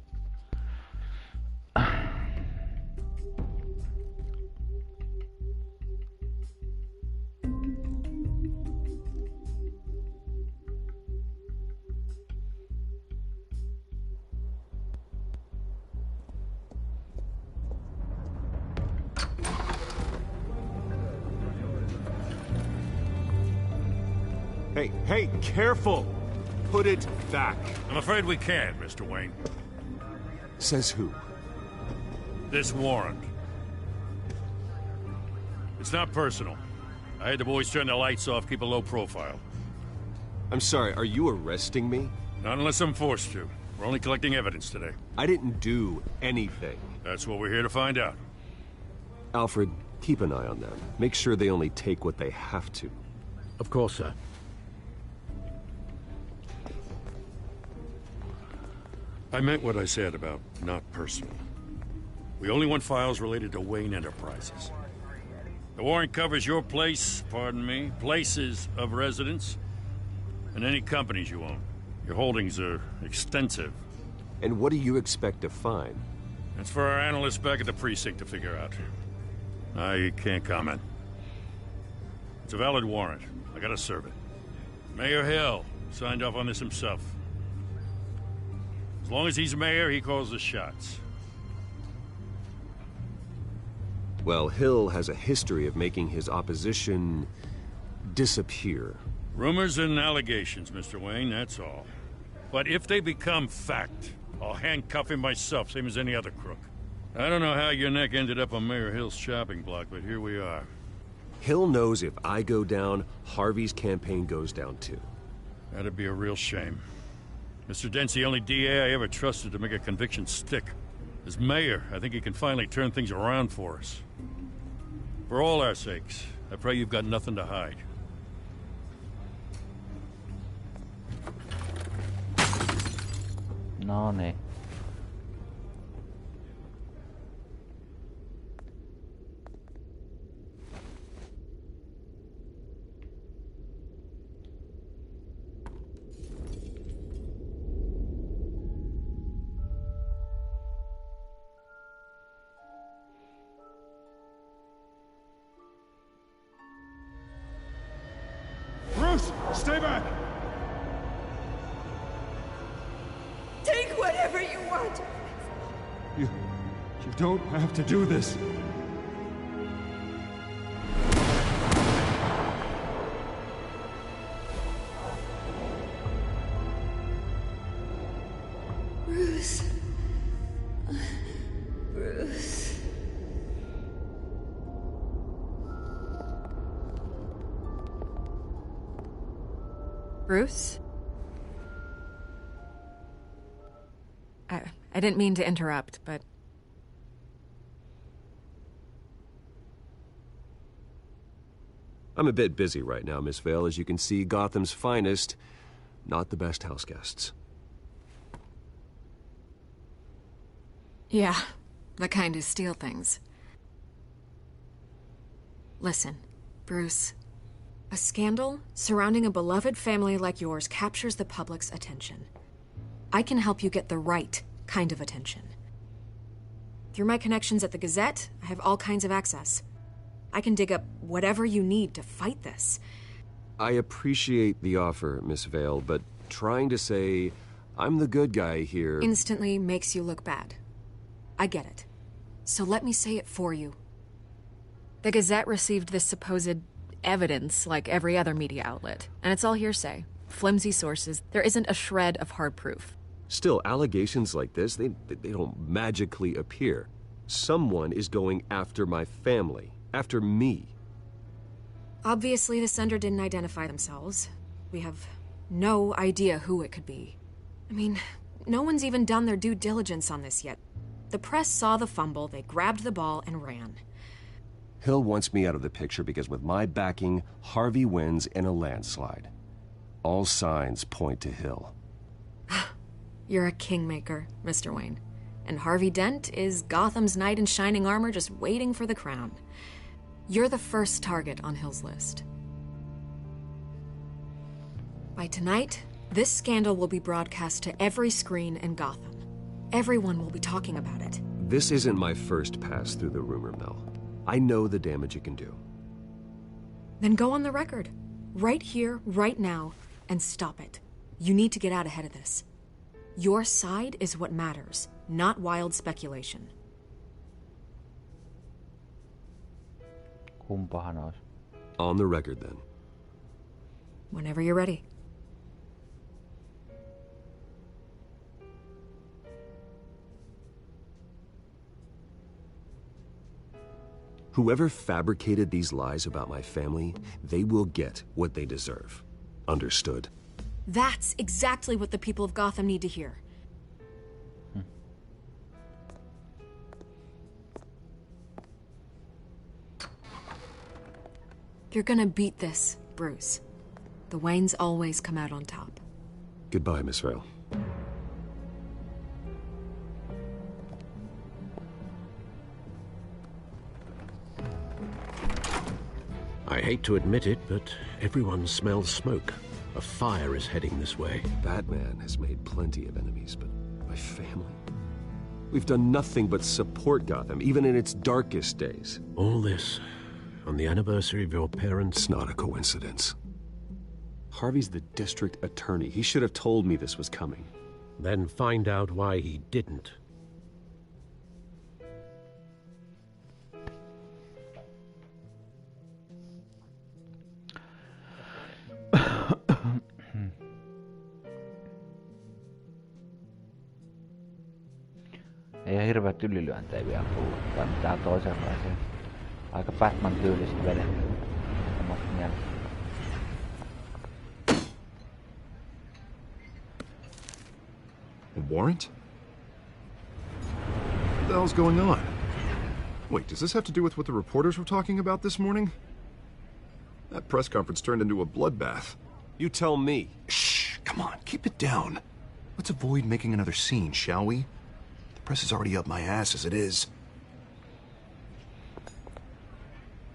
S7: Hey, careful! Put it back.
S12: I'm afraid we can't, Mr. Wayne.
S7: Says who?
S12: This warrant. It's not personal. I had the boys turn the lights off, keep a low profile.
S10: I'm sorry, are you arresting me?
S12: Not unless I'm forced to. We're only collecting evidence today.
S10: I didn't do anything.
S12: That's what we're here to find out.
S10: Alfred, keep an eye on them. Make sure they only take what they have to.
S6: Of course, sir.
S12: I meant what I said about not personal. We only want files related to Wayne Enterprises. The warrant covers your place, pardon me, places of residence, and any companies you own. Your holdings are extensive.
S10: And what do you expect to find?
S12: That's for our analysts back at the precinct to figure out. I can't comment. It's a valid warrant. I gotta serve it. Mayor Hill signed off on this himself. As long as he's mayor, he calls the shots.
S10: Well, Hill has a history of making his opposition disappear.
S12: Rumors and allegations, Mr. Wayne, that's all. But if they become fact, I'll handcuff him myself, same as any other crook. I don't know how your neck ended up on Mayor Hill's shopping block, but here we are.
S10: Hill knows if I go down, Harvey's campaign goes down too.
S12: That'd be a real shame. Mr. Dent's the only DA I ever trusted to make a conviction stick. As mayor, I think he can finally turn things around for us. For all our sakes, I pray you've got nothing to hide.
S1: No niin.
S9: Bruce, stay back!
S13: Take whatever you want.
S9: You don't have to do this.
S13: Bruce. Bruce.
S14: Bruce? I didn't mean to interrupt, but...
S10: I'm a bit busy right now, Miss Vale. As you can see, Gotham's finest, not the best house guests.
S14: Yeah, the kind who steal things. Listen, Bruce. A scandal surrounding a beloved family like yours captures the public's attention. I can help you get the right kind of attention. Through my connections at the Gazette, I have all kinds of access. I can dig up whatever you need to fight this.
S10: I appreciate the offer, Miss Vale, but trying to say I'm the good guy here...
S14: instantly makes you look bad. I get it. So let me say it for you. The Gazette received this supposed evidence like every other media outlet, and it's all hearsay. Flimsy sources. There isn't a shred of hard proof.
S10: Still, allegations like this, they don't magically appear. Someone is going after my family. After me.
S14: Obviously, the sender didn't identify themselves. We have no idea who it could be. I mean, no one's even done their due diligence on this yet. The press saw the fumble, they grabbed the ball and ran.
S10: Hill wants me out of the picture because with my backing, Harvey wins in a landslide. All signs point to Hill.
S14: You're a kingmaker, Mr. Wayne. And Harvey Dent is Gotham's knight in shining armor just waiting for the crown. You're the first target on Hill's list. By tonight, this scandal will be broadcast to every screen in Gotham. Everyone will be talking about it.
S10: This isn't my first pass through the rumor mill. I know the damage it can do.
S14: Then go on the record. Right here, right now, and stop it. You need to get out ahead of this. Your side is what matters, not wild speculation.
S1: Kumpahan olisi?
S10: On the record, then.
S14: Whenever you're ready.
S10: Whoever fabricated these lies about my family, they will get what they deserve. Understood?
S14: That's exactly what the people of Gotham need to hear. You're gonna beat this, Bruce. The Waynes always come out on top.
S10: Goodbye, Miss Rail.
S6: I hate to admit it, but everyone smells smoke. A fire is heading this way.
S10: Batman has made plenty of enemies, but my family? We've done nothing but support Gotham, even in its darkest days.
S6: All this on the anniversary of your parents'...
S10: It's not a coincidence. Harvey's the district attorney. He should have told me this was coming.
S6: Then find out why he didn't.
S1: Ei ole hirveät ylilyöntejä vielä tullut, tai mitään toisenlaisia. Aika Batman-tyylistä vedetty. Samasta mielessä.
S9: A warrant? What the hell's going on? Wait, does this have to do with what the reporters were talking about this morning? That press conference turned into a bloodbath.
S10: You tell me.
S9: Shh, come on, keep it down. Let's avoid making another scene, shall we? The press is already up my ass as it is.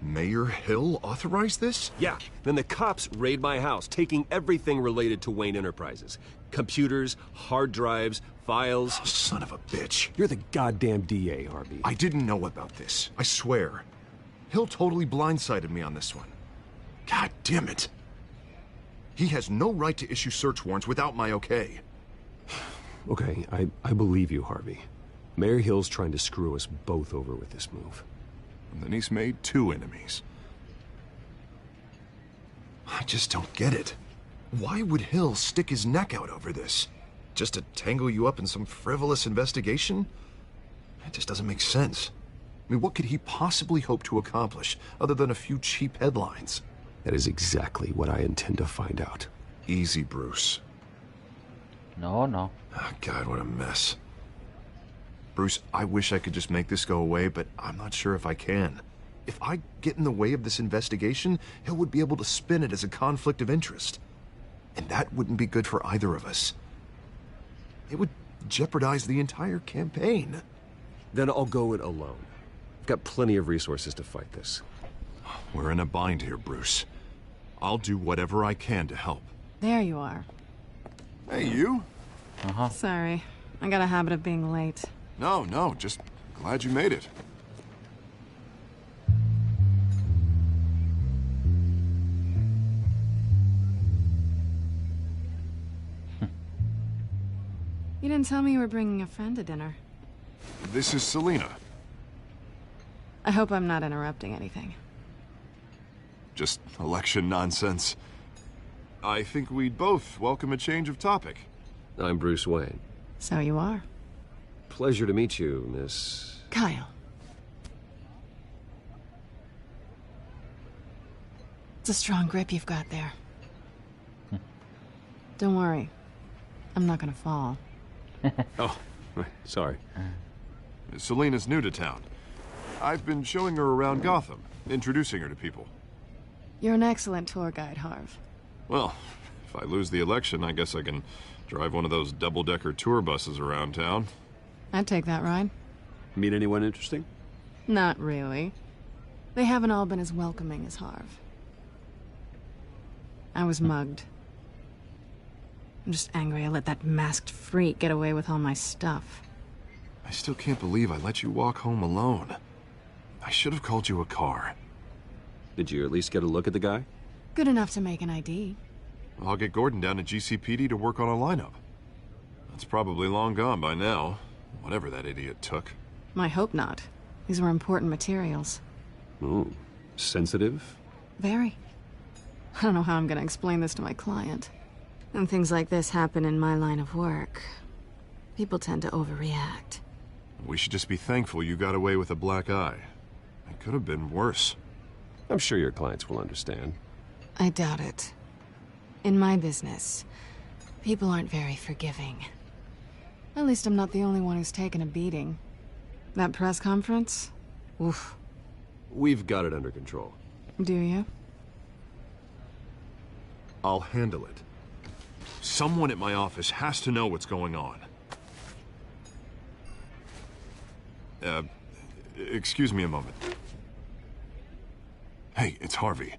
S9: Mayor Hill authorized this?
S10: Yeah, then the cops raid my house, taking everything related to Wayne Enterprises. Computers, hard drives, files.
S9: Oh, son of a bitch.
S10: You're the goddamn DA, Harvey.
S9: I didn't know about this, I swear. Hill totally blindsided me on this one. God damn it. He has no right to issue search warrants without my okay.
S10: Okay, I believe you, Harvey. Mayor Hill's trying to screw us both over with this move.
S9: And then he's made two enemies. I just don't get it. Why would Hill stick his neck out over this? Just to tangle you up in some frivolous investigation? It just doesn't make sense. I mean, what could he possibly hope to accomplish other than a few cheap headlines?
S10: That is exactly what I intend to find out.
S9: Easy, Bruce.
S1: No.
S9: Oh, God, what a mess. Bruce, I wish I could just make this go away, but I'm not sure if I can. If I get in the way of this investigation, Hill would be able to spin it as a conflict of interest. And that wouldn't be good for either of us. It would jeopardize the entire campaign.
S10: Then I'll go it alone. I've got plenty of resources to fight this.
S9: We're in a bind here, Bruce. I'll do whatever I can to help.
S8: There you are.
S9: Hey, you?
S8: Sorry. I got a habit of being late.
S9: No, just glad you made it.
S8: You didn't tell me you were bringing a friend to dinner.
S9: This is Selina.
S8: I hope I'm not interrupting anything.
S9: Just election nonsense. I think we'd both welcome a change of topic.
S10: I'm Bruce Wayne.
S8: So you are.
S10: Pleasure to meet you, Miss...
S8: Kyle. It's a strong grip you've got there. Don't worry. I'm not gonna fall.
S10: Oh, sorry.
S9: Selina's new to town. I've been showing her around Gotham, introducing her to people.
S8: You're an excellent tour guide, Harv.
S9: Well, if I lose the election, I guess I can drive one of those double-decker tour buses around town.
S8: I'd take that ride.
S7: Meet anyone interesting?
S8: Not really. They haven't all been as welcoming as Harv. I was mugged. I'm just angry I let that masked freak get away with all my stuff.
S9: I still can't believe I let you walk home alone. I should have called you a car.
S10: Did you at least get a look at the guy?
S8: Good enough to make an ID.
S9: I'll get Gordon down to GCPD to work on a lineup. That's probably long gone by now, whatever that idiot took.
S8: I hope not. These were important materials.
S10: Ooh, sensitive?
S8: Very. I don't know how I'm gonna explain this to my client. When things like this happen in my line of work, people tend to overreact.
S9: We should just be thankful you got away with a black eye. It could have been worse.
S10: I'm sure your clients will understand.
S8: I doubt it. In my business, people aren't very forgiving. At least I'm not the only one who's taken a beating. That press conference? Oof.
S10: We've got it under control.
S8: Do you?
S9: I'll handle it. Someone at my office has to know what's going on. Excuse me a moment. Hey, it's Harvey.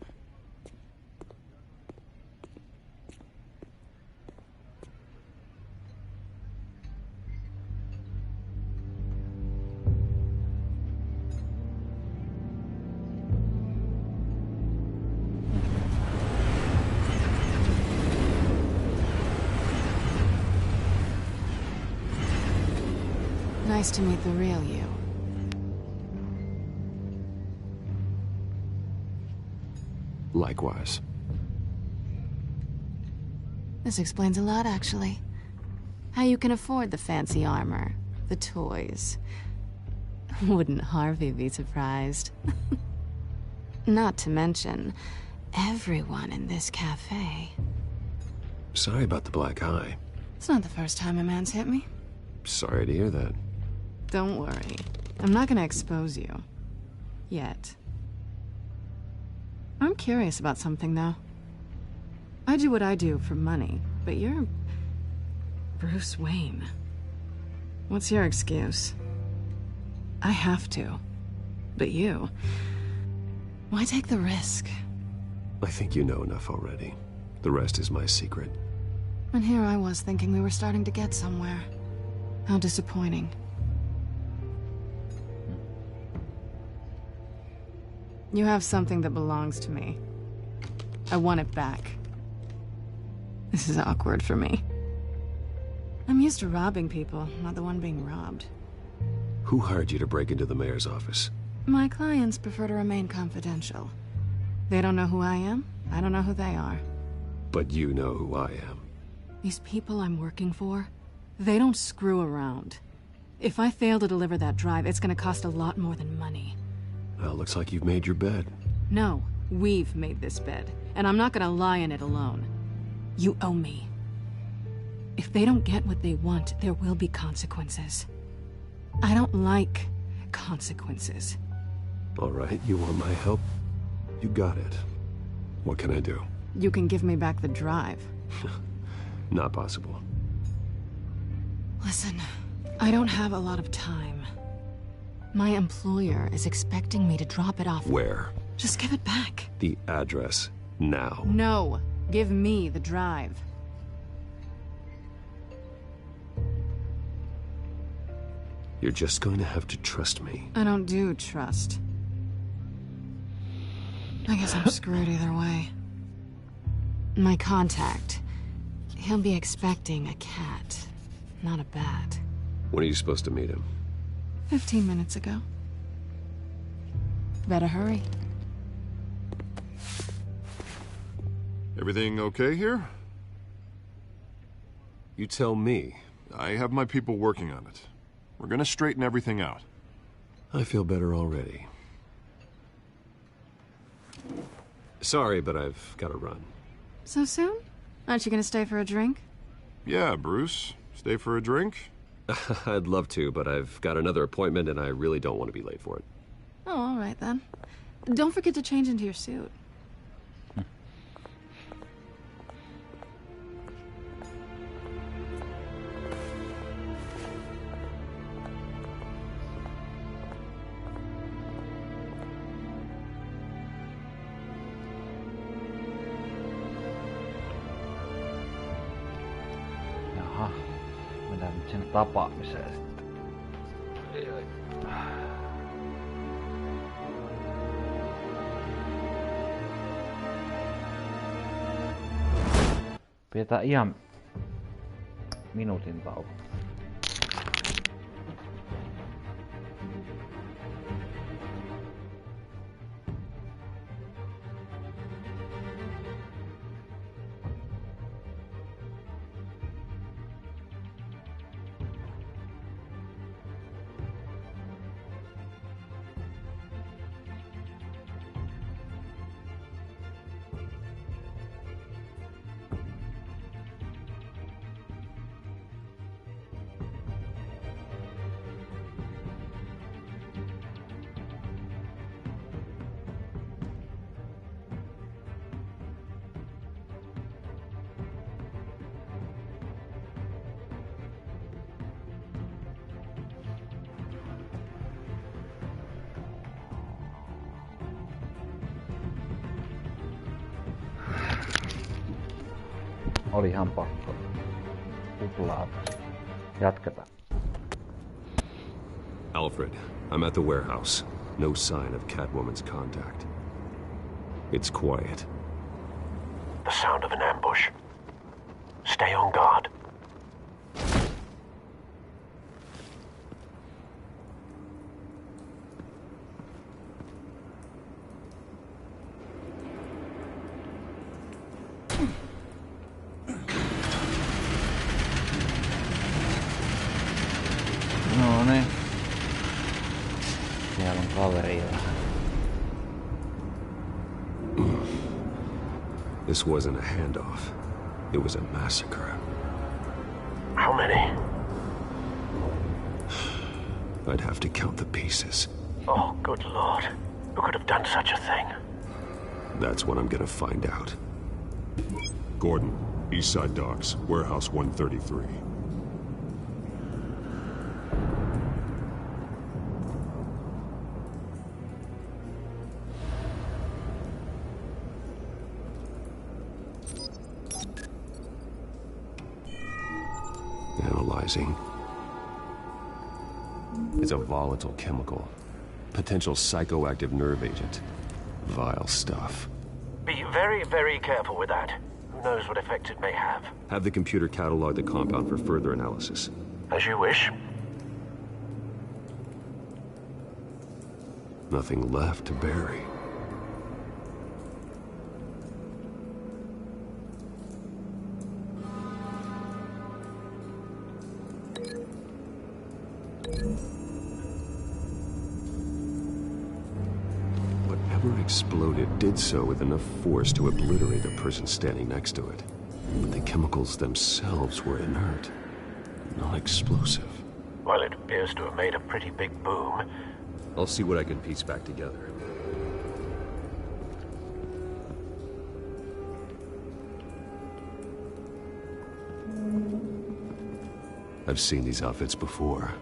S8: Nice to meet the real you.
S10: Likewise.
S8: This explains a lot, actually. How you can afford the fancy armor, the toys. Wouldn't Harvey be surprised? Not to mention, everyone in this cafe.
S10: Sorry about the black eye.
S8: It's not the first time a man's hit me.
S10: Sorry to hear that.
S8: Don't worry. I'm not gonna expose you. Yet. I'm curious about something, though. I do what I do for money, but you're... Bruce Wayne. What's your excuse? I have to. But you... Why take the risk?
S10: I think you know enough already. The rest is my secret.
S8: And here I was thinking we were starting to get somewhere. How disappointing. You have something that belongs to me. I want it back. This is awkward for me. I'm used to robbing people, not the one being robbed.
S10: Who hired you to break into the mayor's office?
S8: My clients prefer to remain confidential. They don't know who I am, I don't know who they are.
S10: But you know who I am.
S8: These people I'm working for, they don't screw around. If I fail to deliver that drive, it's gonna cost a lot more than money.
S10: Well, looks like you've made your bed.
S8: No, we've made this bed, and I'm not gonna lie in it alone. You owe me. If they don't get what they want, there will be consequences. I don't like consequences.
S10: All right, you want my help? You got it. What can I do?
S8: You can give me back the drive.
S10: Not possible.
S8: Listen, I don't have a lot of time. My employer is expecting me to drop it off.
S10: Where?
S8: Just give it back.
S10: The address, now.
S8: No, give me the drive.
S10: You're just going to have to trust me.
S8: I don't do trust. I guess I'm screwed either way. My contact, he'll be expecting a cat, not a bat.
S10: When are you supposed to meet him?
S8: 15 minutes ago. Better hurry.
S9: Everything okay here?
S10: You tell me.
S9: I have my people working on it. We're gonna straighten everything out.
S10: I feel better already. Sorry, but I've got to run.
S8: So soon? Aren't you gonna stay for a drink?
S9: Yeah, Bruce. Stay for a drink?
S10: I'd love to, but I've got another appointment and I really don't want to be late for it.
S8: Oh, all right then. Don't forget to change into your suit.
S1: Jaha, mennään nyt sinne tapaamiseen sitten. Pidetään ihan minuutin tauko. Oli ihan pakko. Kuplata. Jatketaan.
S7: Alfred, I'm at the warehouse. No sign of Catwoman's contact. It's quiet.
S20: The sound of an ambush. Stay on guard.
S1: No niin. Siellä on kaveria.
S7: This wasn't a handoff. It was a massacre.
S20: How many?
S7: I'd have to count the pieces.
S20: Oh, good lord. Who could have done such a thing?
S7: That's what I'm gonna find out.
S21: Gordon, Eastside Docks, Warehouse 133.
S7: Analyzing. It's a volatile chemical. Potential psychoactive nerve agent. Vile stuff.
S20: Be very, very careful with that. Who knows what effect it may have.
S7: Have the computer catalog the compound for further analysis.
S20: As you wish.
S7: Nothing left to bury. Whatever exploded did so with enough force to obliterate the person standing next to it. But the chemicals themselves were inert, not explosive.
S20: Well, it appears to have made a pretty big boom.
S7: I'll see what I can piece back together. I've seen these outfits before.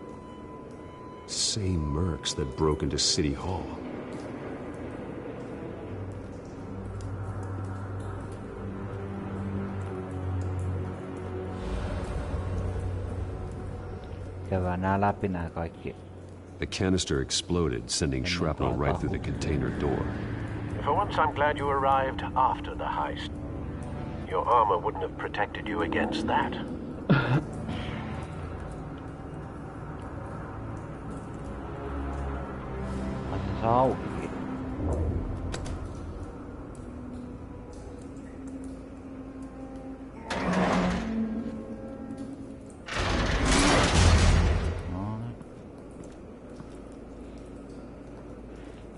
S7: Same mercs that broke into City Hall.
S1: Käydään nää läpi nää kaikki.
S7: The canister exploded, sending shrapnel right through the container door.
S20: For once, I'm glad you arrived after the heist. Your armor wouldn't have protected you against that.
S1: Auki.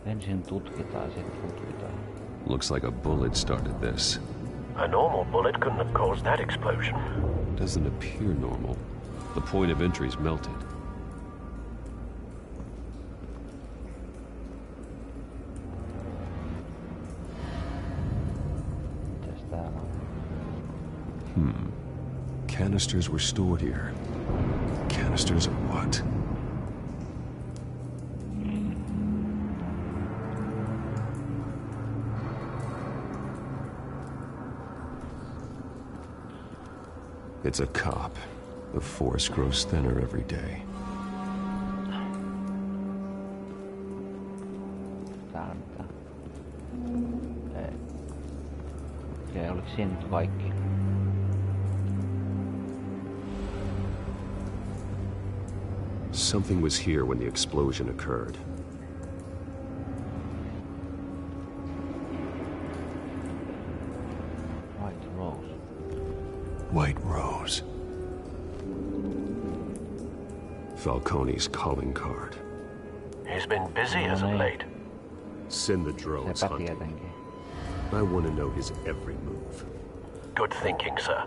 S1: Ensin tutkitaan, sitten tutkitaan.
S7: Looks like a bullet started this.
S20: A normal bullet couldn't have caused that explosion.
S7: Doesn't appear normal. The point of entry's melted. Canisters were stored here. Canisters of what? It's a cop. The force grows thinner every day.
S1: Okei, oliko siinä nyt kaikki?
S7: Something was here when the explosion occurred.
S1: White Rose.
S7: White Rose. Falcone's calling card.
S20: He's been busy as of late.
S7: Send the drones hunting. I want to know his every move.
S20: Good thinking, sir.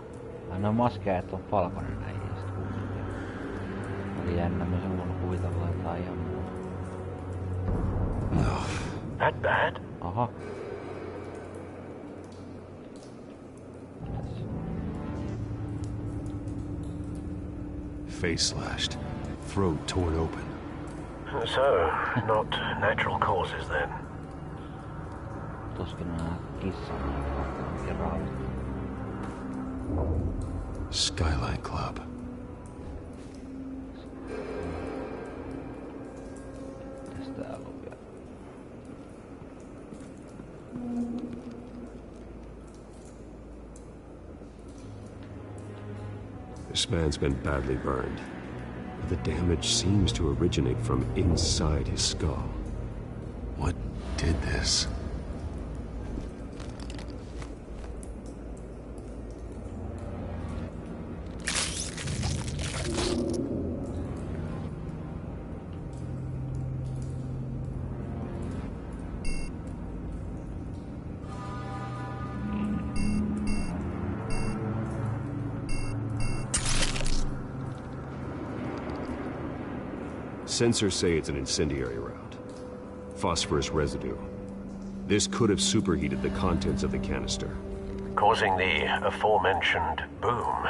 S1: No maskeja, että on Falconen näin. Oli jännä, mä sen voinut kuvitella jotain ihan muuta.
S7: No.
S20: That bad?
S1: Aha.
S7: Face slashed. Throat torn open.
S20: So, not natural causes then.
S1: Tuskin nää kissan kerran.
S7: Skyline Club. This man's been badly burned. The damage seems to originate from inside his skull. What did this? Sensors say it's an incendiary round. Phosphorus residue. This could have superheated the contents of the canister,
S20: causing the aforementioned boom.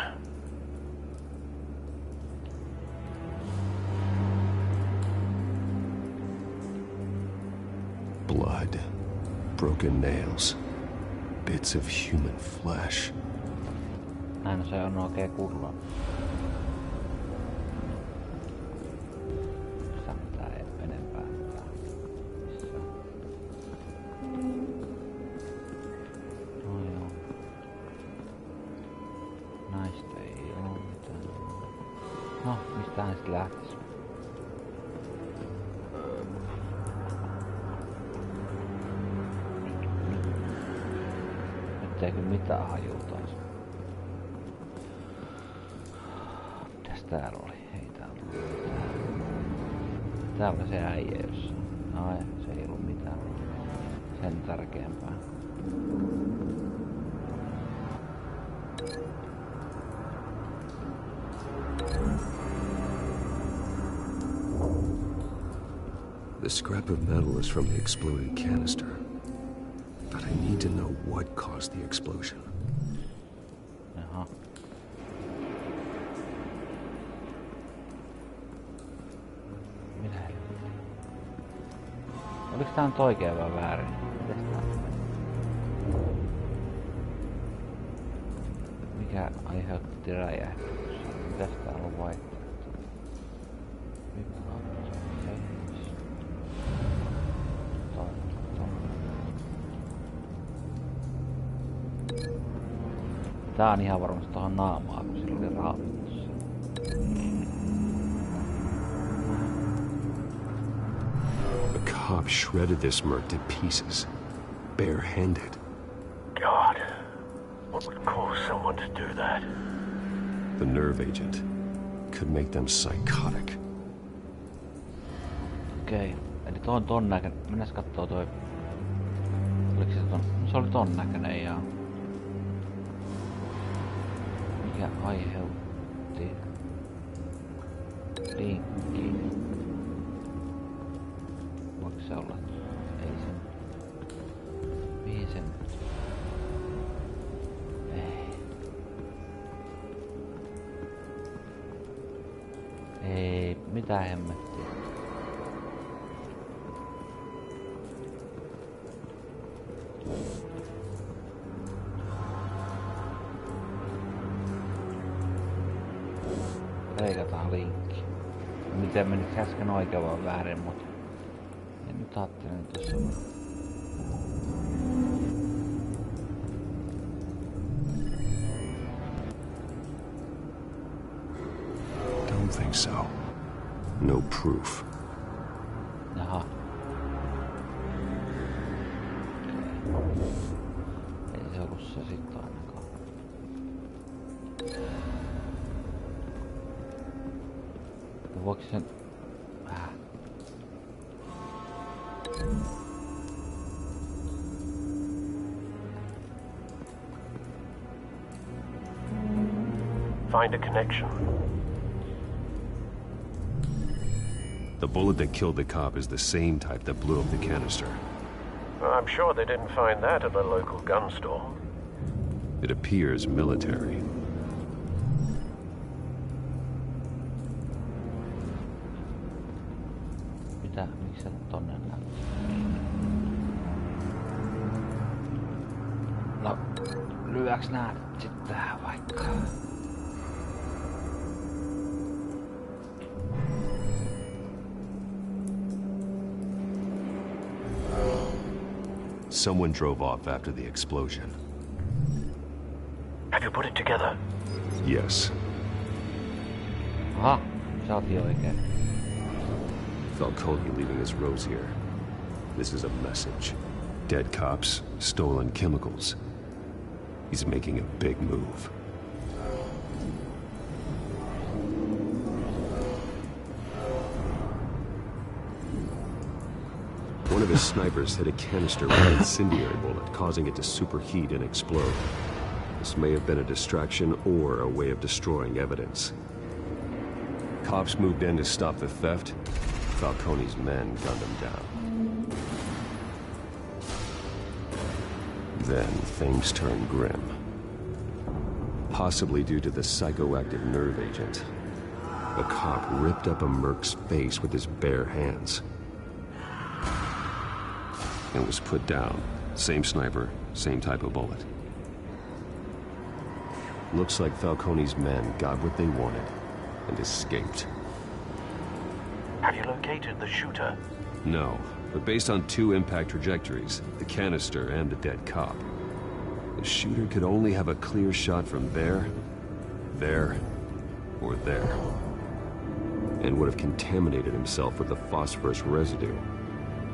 S7: Blood, broken nails, bits of human flesh.
S1: Näin se on oikein kurva. Lähtis. Nyt ei kyllä mitään hajuu taas. Mitäs täällä oli? Ei täällä ollut mitään. Täällä oli se äijä jossain. Ai, se ei ollut mitään sen tärkeämpää.
S7: The scrap of metal is from the exploded canister. But I need to know what caused the explosion.
S1: Jaha. Mitä helvettiä? Oliks tää nyt oikein vai väärin? Mitäs tää on? Mikä aiheutti räjähdyksen? Mitäs täällä on vaihtoehto? Tää on ihan varmasti tohon naamaan, kun sillä oli raavitussa.
S7: A cop shredded this merc to pieces, bare-handed.
S20: God, what would cause someone to do that?
S7: The nerve agent could make them psychotic.
S1: Okei, eli ton näköinen. Mennäs kattoo toi. Oliko se ton? Se oli ton näköinen ja... Mikä aiheutti linkki? Voiko se olla? Ei sen. Mihin sen? Ei. Ei, mitä hemmettiä? Leikataan linkki. Miten menikö äsken oikein vai väärin, mutta en nyt ajattelin tuossa.
S7: Don't think so. No proof.
S1: Jaha. Ei se ollut se sitten ainakaan. Voiko sen...
S20: Find a connection.
S7: The bullet that killed the cop is the same type that blew up the canister.
S20: I'm sure they didn't find that at the local gun store.
S7: It appears military.
S1: Mitä? Miksi sä tonne näet? No, lyöks nää sit tähän vaikka?
S7: Someone drove off after the explosion.
S20: Have you put it together?
S7: Yes.
S1: Aha, saatiin oikein.
S7: Falcone leaving his rose here. This is a message. Dead cops, stolen chemicals. He's making a big move. One of his snipers hit a canister with an incendiary bullet, causing it to superheat and explode. This may have been a distraction or a way of destroying evidence. Cops moved in to stop the theft. Falcone's men gunned him down. Then things turned grim. Possibly due to the psychoactive nerve agent. A cop ripped up a merc's face with his bare hands. And was put down. Same sniper, same type of bullet. Looks like Falcone's men got what they wanted and escaped.
S20: Have you located the shooter?
S7: No, but based on 2 impact trajectories, the canister and the dead cop, the shooter could only have a clear shot from there, or there. And would have contaminated himself with the phosphorus residue.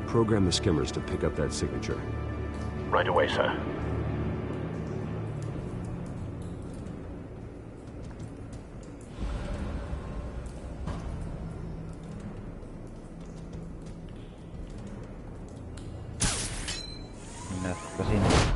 S7: Program the skimmers to pick up that signature.
S20: Right away, sir.
S1: Mennäänkö sinne?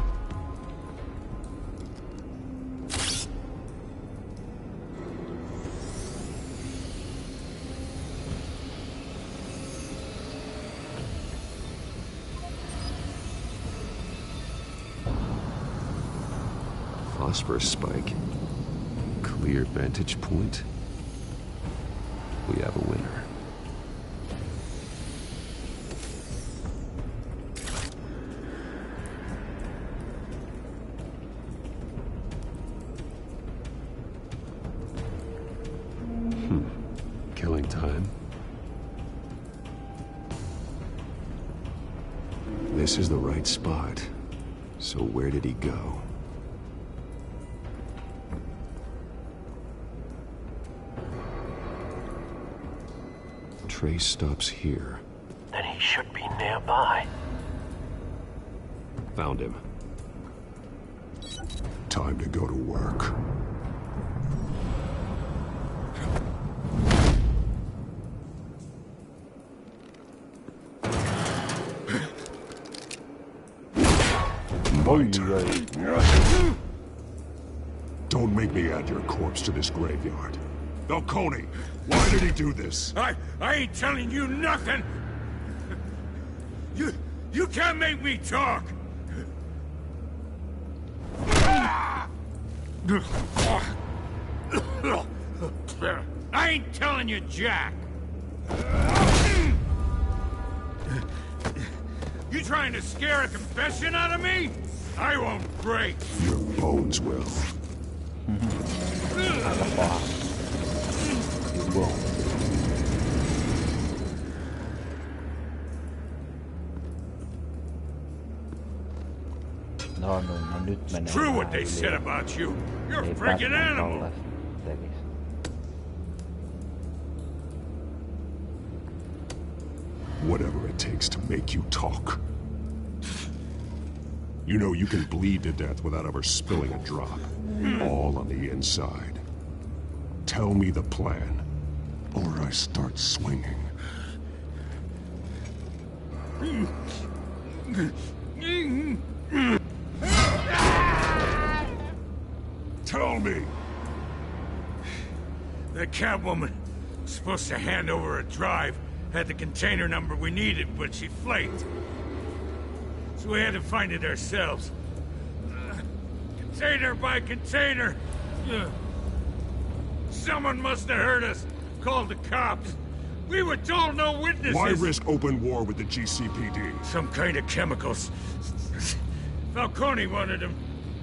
S7: Phosphorus spike. Clear vantage point. We have a winner. Killing time. This is the right spot. So where did he go? Trace stops here.
S20: Then he should be nearby.
S7: Found him.
S21: Time to go to work. Don't make me add your corpse to this graveyard. Falcone, why did he do this?
S3: I ain't telling you nothing! You can't make me talk! I ain't telling you jack! You trying to scare a confession out of me? I won't break!
S21: Your bones will.
S1: No, nyt menee.
S3: True what they said about you. You're a freaking animal.
S21: Whatever it takes to make you talk. You know you can bleed to death without ever spilling a drop. All on the inside. Tell me the plan, or I start swinging. Tell me!
S3: That Catwoman was supposed to hand over a drive, had the container number we needed, but she flaked. So we had to find it ourselves. Container by container. Someone must have heard us, called the cops. We were told no witnesses.
S21: Why risk open war with the GCPD?
S3: Some kind of chemicals. Falcone wanted them.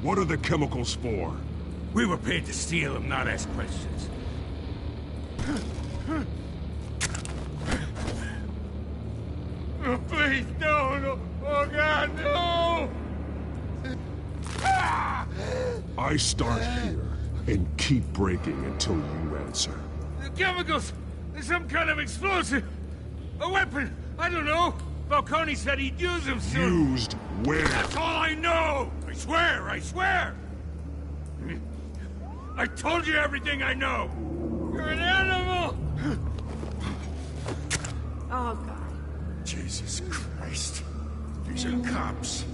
S21: What are the chemicals for?
S3: We were paid to steal them, not ask questions. Oh, please, no! Oh, God, no!
S21: I start here and keep breaking until you answer.
S3: The chemicals! There's some kind of explosive! A weapon! I don't know! Falcone said he'd use them soon!
S21: Used where?
S3: That's all I know! I swear! I swear! I told you everything I know! You're an animal!
S19: Oh, God.
S3: Jesus Christ. These are cops.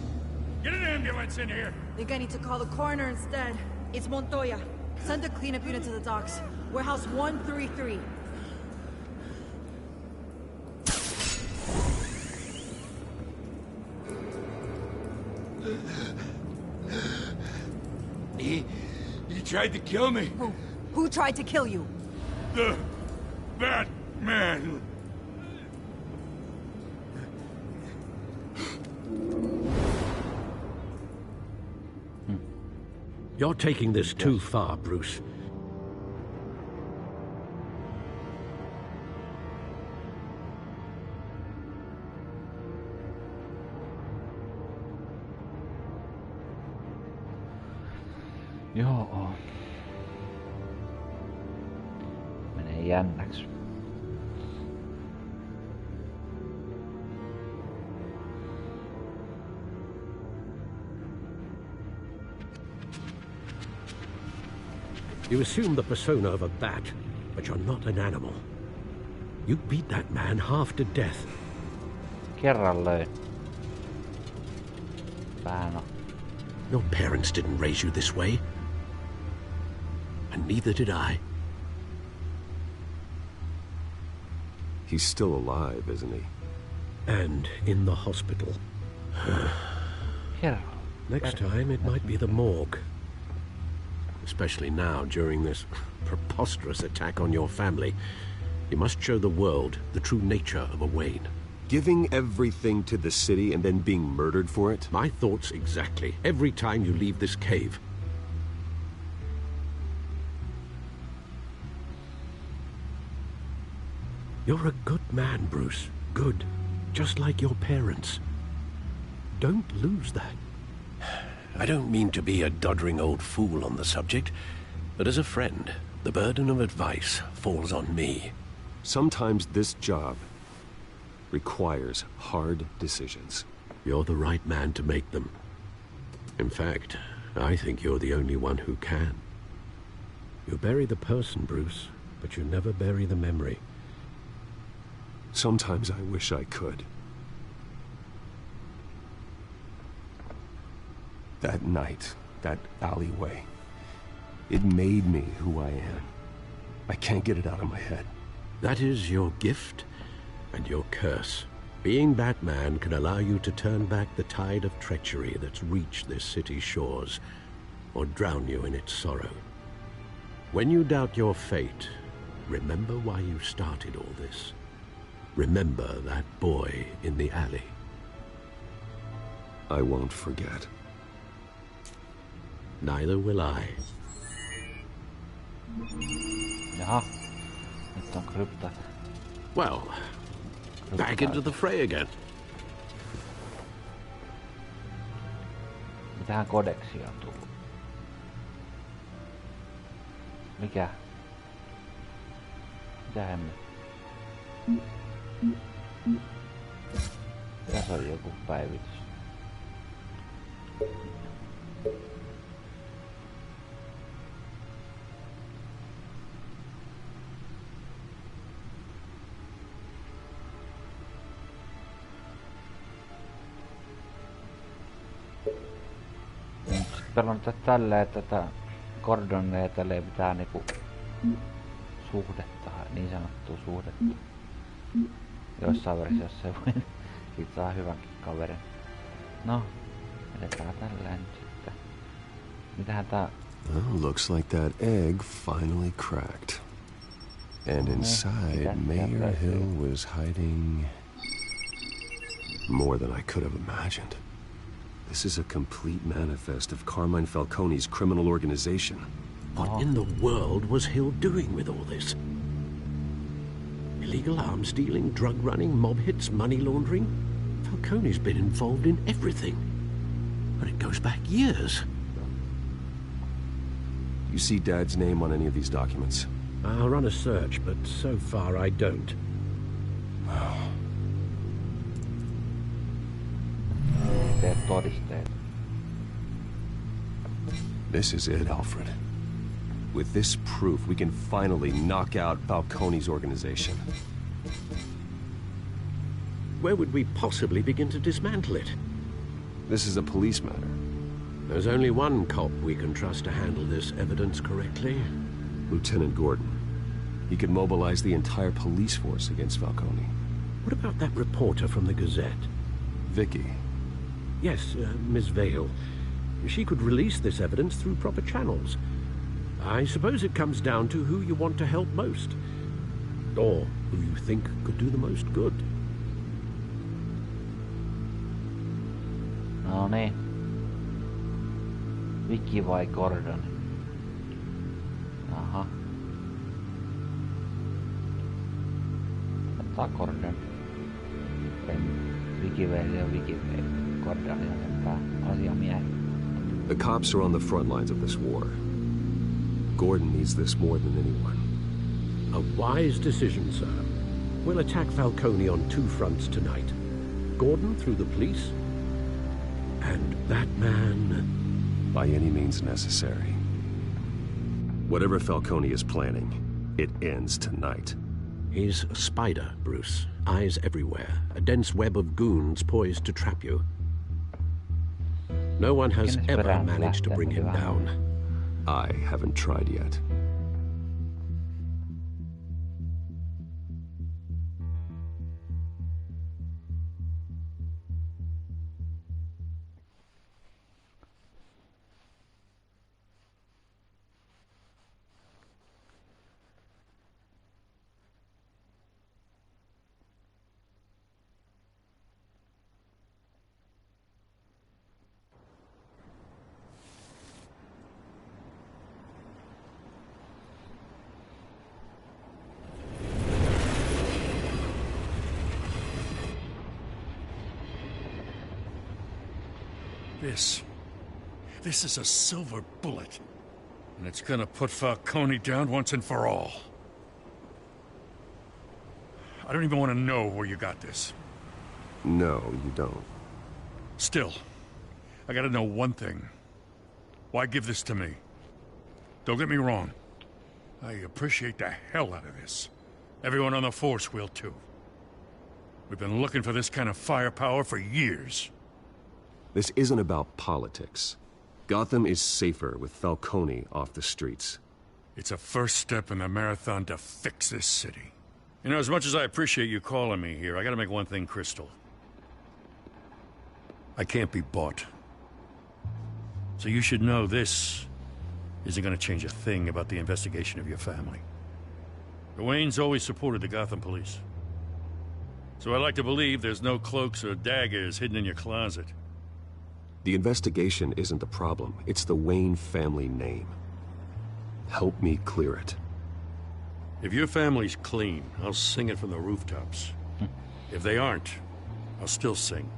S3: Get an ambulance in here!
S19: Think I need to call the coroner instead. It's Montoya. Send a cleanup unit to the docks. Warehouse 133.
S3: He tried to kill me.
S19: Who tried to kill you?
S3: That man.
S6: You're taking this too far, Bruce.
S1: Joo. Menee jännäksi.
S6: You assume the persona of a bat, but you're not an animal. You beat that man half to death.
S1: Kerran löin. Pääno.
S6: Your parents didn't raise you this way. And neither did I.
S10: He's still alive, isn't he?
S6: And in the hospital. Next time, it might be the morgue. Especially now, during this preposterous attack on your family. You must show the world the true nature of a Wayne.
S10: Giving everything to the city and then being murdered for it?
S6: My thoughts exactly. Every time you leave this cave. You're a good man, Bruce. Good. Just like your parents. Don't lose that. I don't mean to be a doddering old fool on the subject, but as a friend, the burden of advice falls on me.
S10: Sometimes this job requires hard decisions.
S6: You're the right man to make them. In fact, I think you're the only one who can. You bury the person, Bruce, but you never bury the memory.
S10: Sometimes I wish I could. That night, that alleyway, it made me who I am. I can't get it out of my head.
S6: That is your gift and your curse. Being Batman can allow you to turn back the tide of treachery that's reached this city's shores, or drown you in its sorrow. When you doubt your fate, remember why you started all this. Remember that boy in the alley.
S10: I won't forget.
S6: Neither will I.
S1: Jaha. Nyt on kryptat.
S6: Well, back into the fray again.
S1: Mitähän kodeksia on tullut? Mikä? Mitä hemmet? Tässä on joku päivitys. Pelannut tälleen, että tätä Gordonia ja tälleen pitää niinku suhdetta, niin sanottua suhdetta. Joissain versioissa se voi siitä saa hyvänkin kaverin. No, edetään tälleen nyt sitten. Mitähän tää...
S10: Well, looks like that egg finally cracked. And inside, Mayor Hill was hiding more than I could have imagined. This is a complete manifest of Carmine Falcone's criminal organization.
S6: What in the world was Hill doing with all this? Illegal arms dealing, drug running, mob hits, money laundering? Falcone's been involved in everything. And it goes back years.
S10: You see Dad's name on any of these documents?
S6: I'll run a search, but so far I don't.
S10: This is it, Alfred. With this proof, we can finally knock out Falcone's organization.
S6: Where would we possibly begin to dismantle it?
S10: This is a police matter.
S6: There's only one cop we can trust to handle this evidence correctly.
S10: Lieutenant Gordon. He could mobilize the entire police force against Falcone.
S6: What about that reporter from the Gazette?
S10: Vicky.
S6: Yes, Miss Vale. She could release this evidence through proper channels. I suppose it comes down to who you want to help most. Or who you think could do the most good.
S1: No niin. Vicky vai Gordon? Aha. Ottaa Gordon. Vicky Vale ja Vicky Vale. Gordon ja sen asiamiehi.
S10: The cops are on the front lines of this war. Gordon needs this more than anyone.
S6: A wise decision, sir. We'll attack Falcone on two fronts tonight. Gordon through the police, and that man...
S10: By any means necessary. Whatever Falcone is planning, it ends tonight.
S6: He's a spider, Bruce. Eyes everywhere. A dense web of goons poised to trap you. No one has ever managed to bring him down.
S10: I haven't tried yet.
S12: This is a silver bullet. And it's gonna put Falcone down once and for all. I don't even want to know where you got this.
S10: No, you don't.
S12: Still, I gotta know one thing. Why give this to me? Don't get me wrong. I appreciate the hell out of this. Everyone on the force will too. We've been looking for this kind of firepower for years.
S10: This isn't about politics. Gotham is safer with Falcone off the streets.
S12: It's a first step in the marathon to fix this city. You know, as much as I appreciate you calling me here, I gotta make one thing crystal. I can't be bought. So you should know this isn't gonna change a thing about the investigation of your family. The Waynes always supported the Gotham police. So I like to believe there's no cloaks or daggers hidden in your closet.
S10: The investigation isn't the problem. It's the Wayne family name. Help me clear it.
S12: If your family's clean, I'll sing it from the rooftops. If they aren't, I'll still sing.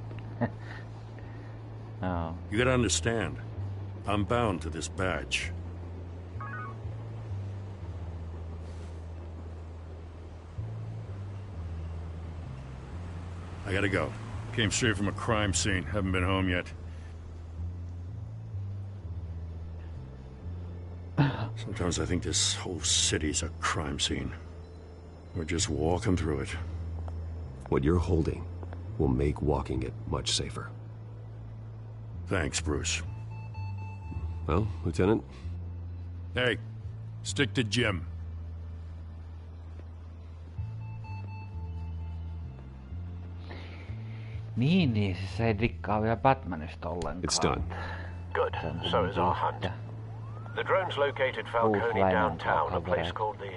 S1: Oh.
S12: You gotta understand, I'm bound to this badge. I gotta go. Came straight from a crime scene. Haven't been home yet. Sometimes I think this whole city's a crime scene. We're just walking through it.
S10: What you're holding will make walking it much safer.
S12: Thanks, Bruce.
S10: Well, Lieutenant?
S12: Hey, stick to Jim.
S1: Niin, siis ei dikkaa vielä Batmanista ollenkaan.
S10: It's done.
S20: Good. So is our hunt. The drones located Falcone downtown, a place called the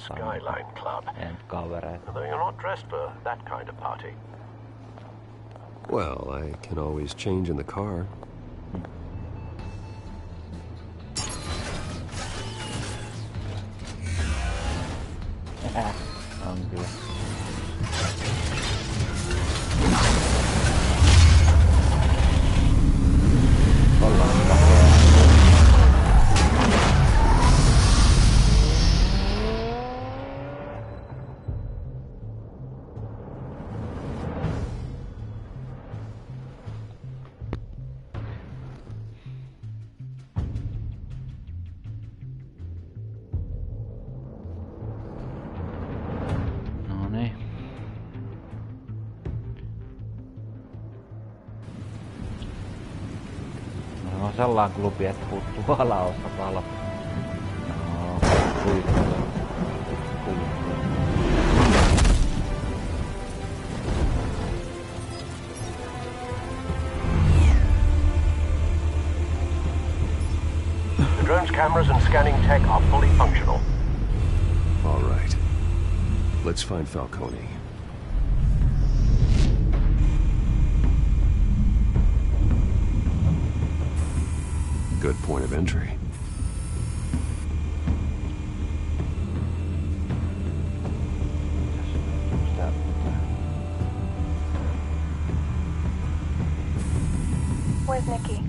S20: Skyline Club. Although you're not dressed for that kind of party.
S10: Well, I can always change in the car.
S1: sellainen klubi, että puuttuu alaosa valpo. No, kuitenkin.
S20: The drone's cameras and scanning tech are fully functional.
S7: All right. Let's find Falcone. Good point of entry.
S16: Where's Nikki?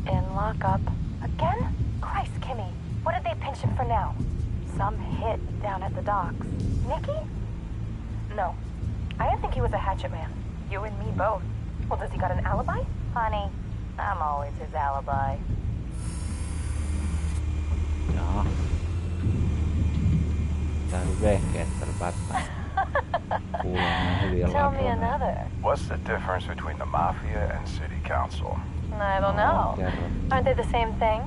S16: In lockup. Again? Christ, Kimmy. What did they pinch him for now? Some hit down at the docks. Nikki? No. I didn't think he was a hatchet man. You and me both. Well, does he got an alibi? Honey, I'm always his alibi.
S1: Jaha. Tää on vehkeet tällä päättää. Kuulee hyviä
S16: Tell me another.
S4: What's the difference between the Mafia and City Council?
S16: I don't know. Aren't they the same thing?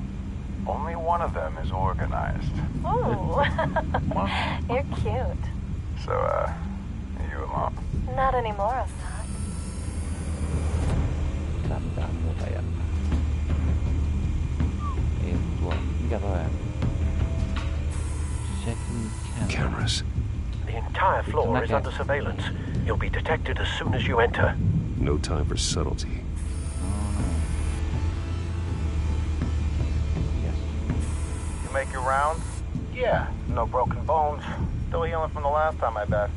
S4: Only one of them is organized.
S16: Ooh. You're cute.
S4: So, you alone?
S16: Not anymore, Assad.
S1: Tää mitään muuta jättää. Ei tuo. Mikä toi on?
S7: Cameras.
S20: The entire floor is under surveillance. You'll be detected as soon as you enter.
S7: No time for subtlety.
S4: You make your rounds? Yeah, no broken bones. Still healing from the last time, I bet.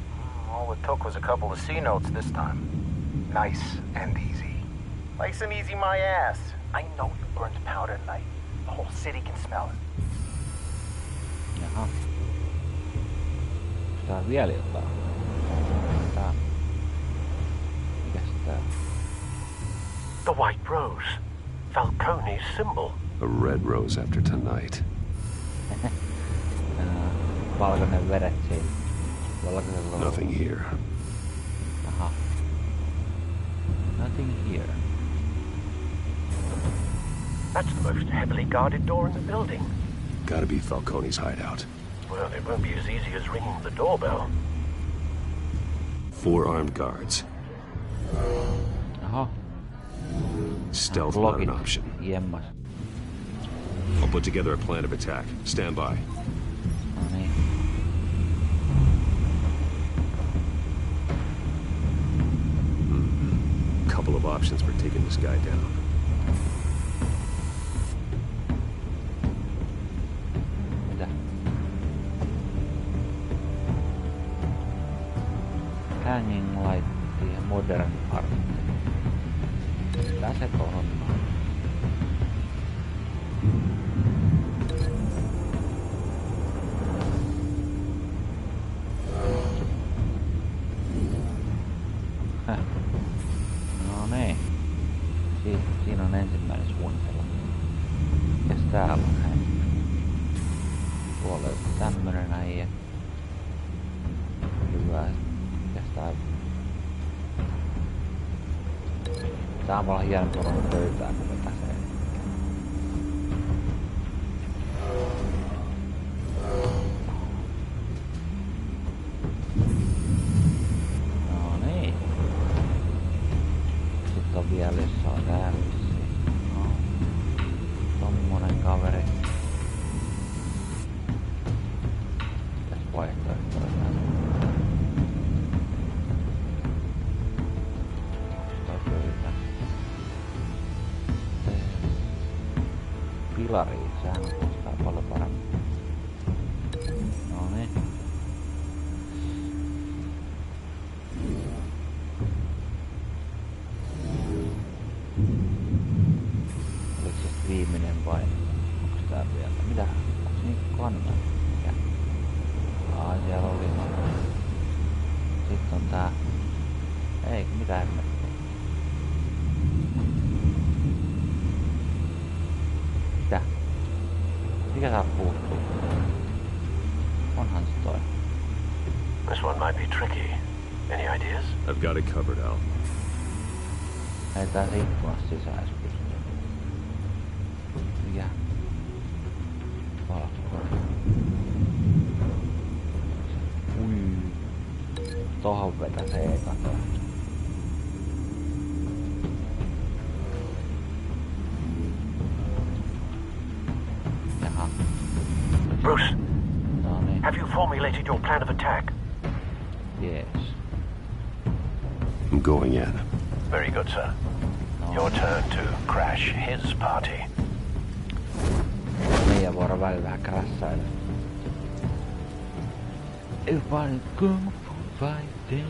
S4: All it took was a couple of C notes this time. Nice and easy. Nice and easy my ass. I know you burned powder tonight. The whole city can smell it.
S1: Jaha. Tää on vielä jotain. Tää. Mikäs tää?
S20: The white rose. Falcone's symbol.
S7: A red rose after tonight.
S1: Valkoinen veret siinä.
S7: Nothing here.
S1: Aha. Nothing here.
S20: That's the most heavily guarded door in the building.
S7: Gotta be Falcone's hideout.
S20: Well, it won't be as easy as ringing the doorbell.
S7: 4 armed guards.
S1: Aha.
S7: Stealth not an option.
S1: Jemmas.
S7: I'll put together a plan of attack. Stand by.
S1: No niin.
S7: Couple of options for taking this guy down.
S1: Mitä? Hanging light ja modern art. Pääseekö hommaan? No niin. Siinä on ensimmäinen suunnitelma. Mikäs täällä on? Tuolla on tämmönen äijä. Hyvä. Mikäs tää on? Tää on vaan hieno tuolla pöytää, kun vetäsee. No niin. Sitten on vielä jossain täällä vissiin. No. Tommonen kaveri. Mitäs vaihtoehtoja täällä? Pilariin, sehän kuulostaa paljon paremmin. No niin. Oliko se viimeinen vai onko tää vielä? Mitä? Onko niin kanna? Mikä? Ai siellä oli. Sitten on tää. Ei, mitä hemmettiä. Mitä? Mikä saa puuttuu? Onhan se toi.
S20: This one might be tricky. Any ideas?
S7: I've got it covered, Al.
S1: Ei tää se ikkunasta sisään edes pystyy. Ja. Tohon vetäsee ekan. Jaha.
S20: Bruce,
S1: No niin.
S20: have you formulated your plan of attack?
S1: Yes.
S7: I'm going in.
S20: Very good, sir. Your turn to crash his party.
S1: Meidän vuoro välillä vähän krassailla. Everybody kung fu fighting.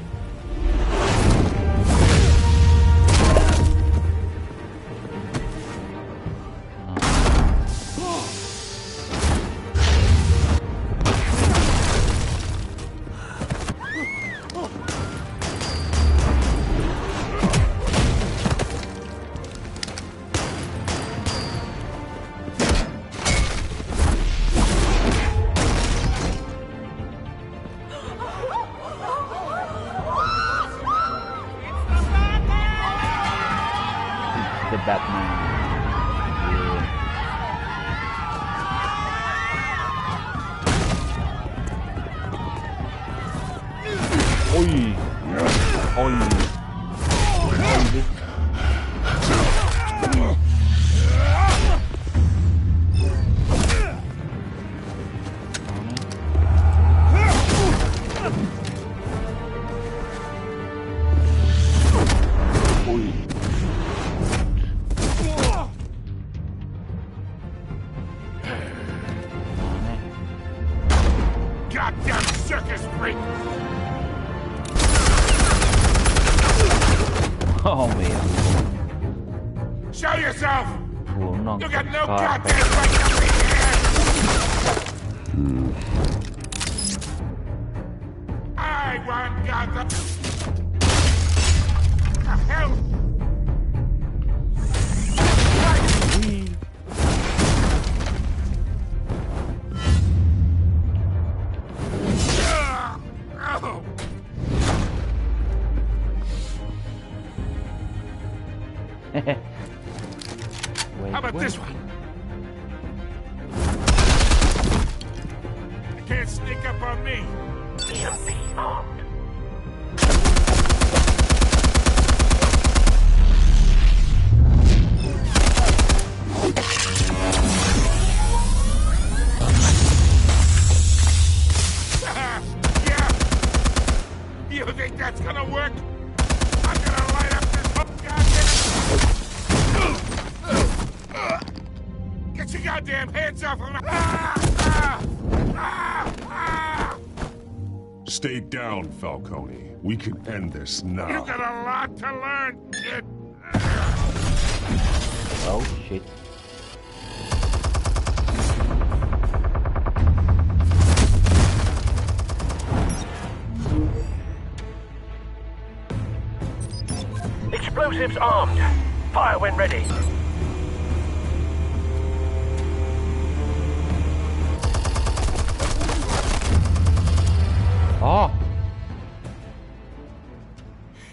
S3: How about this one? You can't sneak up on me.
S20: EMP armed.
S3: Yeah. You think that's gonna work? I'm gonna light up this whole goddamn... Get your goddamn hands off of me!
S21: Stay down, Falcone. We can end this now.
S3: You got a lot to learn, kid.
S1: Oh, shit.
S20: Explosives armed. Fire when ready.
S1: Oh.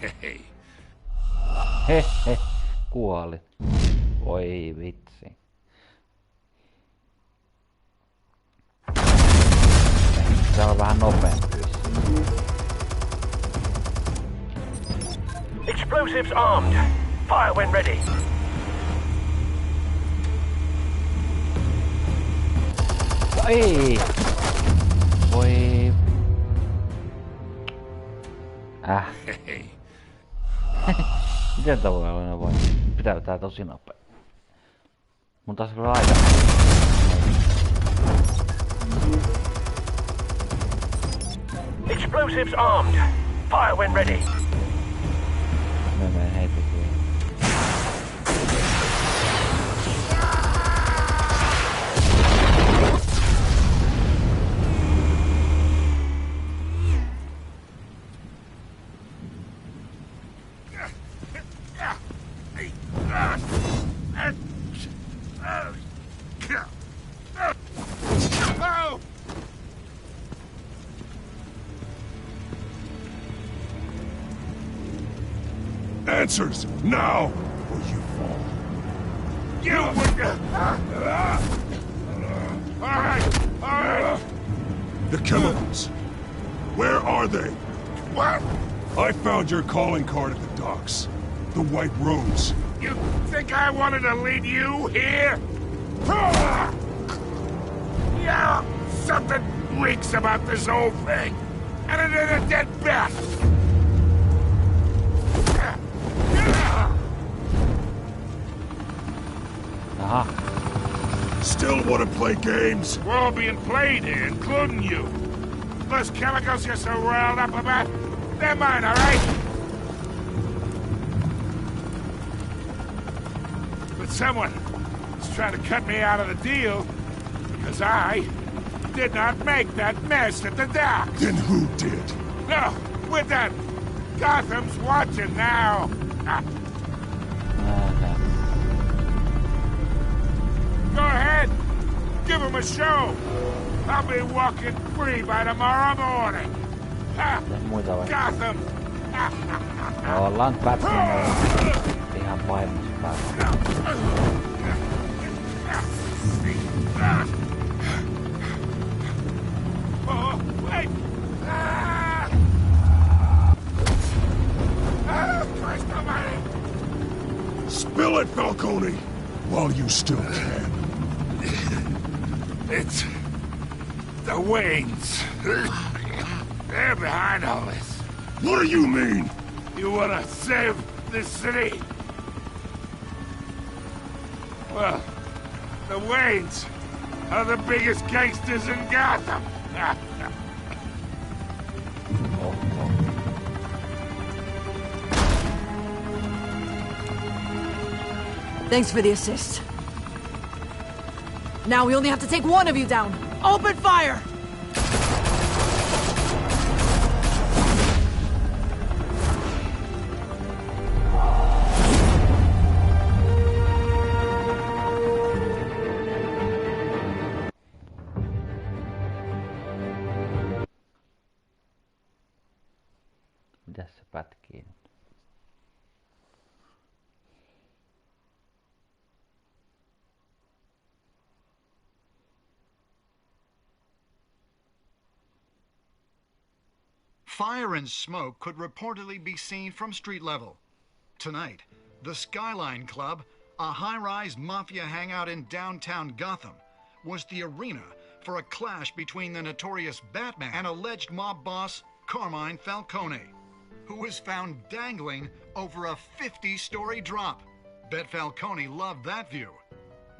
S3: Hei.
S1: Hehe. Kuoli. Voi vitsi. Se on vähän nopeampi.
S20: Explosives armed. Fire when ready.
S1: Ei. Voi. Miten tää voi olla noin? Pitää tää tosi nopea. Mun taas kyllä aika.
S20: Explosives armed. Fire when ready.
S1: Menee heti kyllä.
S21: Answers, now, or you fall.
S3: You would... Alright!
S21: The chemicals. Where are they?
S3: What?
S21: I found your calling card at the docks. The White Rose.
S3: You think I wanted to lead you here? Yeah, something reeks about this whole thing. And it ain't a dead bat.
S21: Still want to play games?
S3: We're all being played here, including you. Those chemicals you're so riled up about, they're mine, all right? But someone is trying to cut me out of the deal because I did not make that mess at the docks.
S21: Then who did?
S3: No, we're done. Gotham's watching now. Go ahead. Give him a show. I'll be walking free by tomorrow morning. Gotham.
S1: Ollaan Batman ihan vaimos päällä.
S3: Oh, wait. Christ almighty.
S21: Spill it, Falcone, while you still can.
S3: It's the Waynes. They're behind all this.
S21: What do you mean?
S3: You wanna save this city? Well, the Waynes are the biggest gangsters in Gotham.
S19: Thanks for the assist. Now we only have to take one of you down. Open fire!
S1: Mitäs se pätkii nyt?
S2: Fire and smoke could reportedly be seen from street level. Tonight, the Skyline Club, a high-rise mafia hangout in downtown Gotham, was the arena for a clash between the notorious Batman and alleged mob boss Carmine Falcone, who was found dangling over a 50-story drop. Bet Falcone loved that view.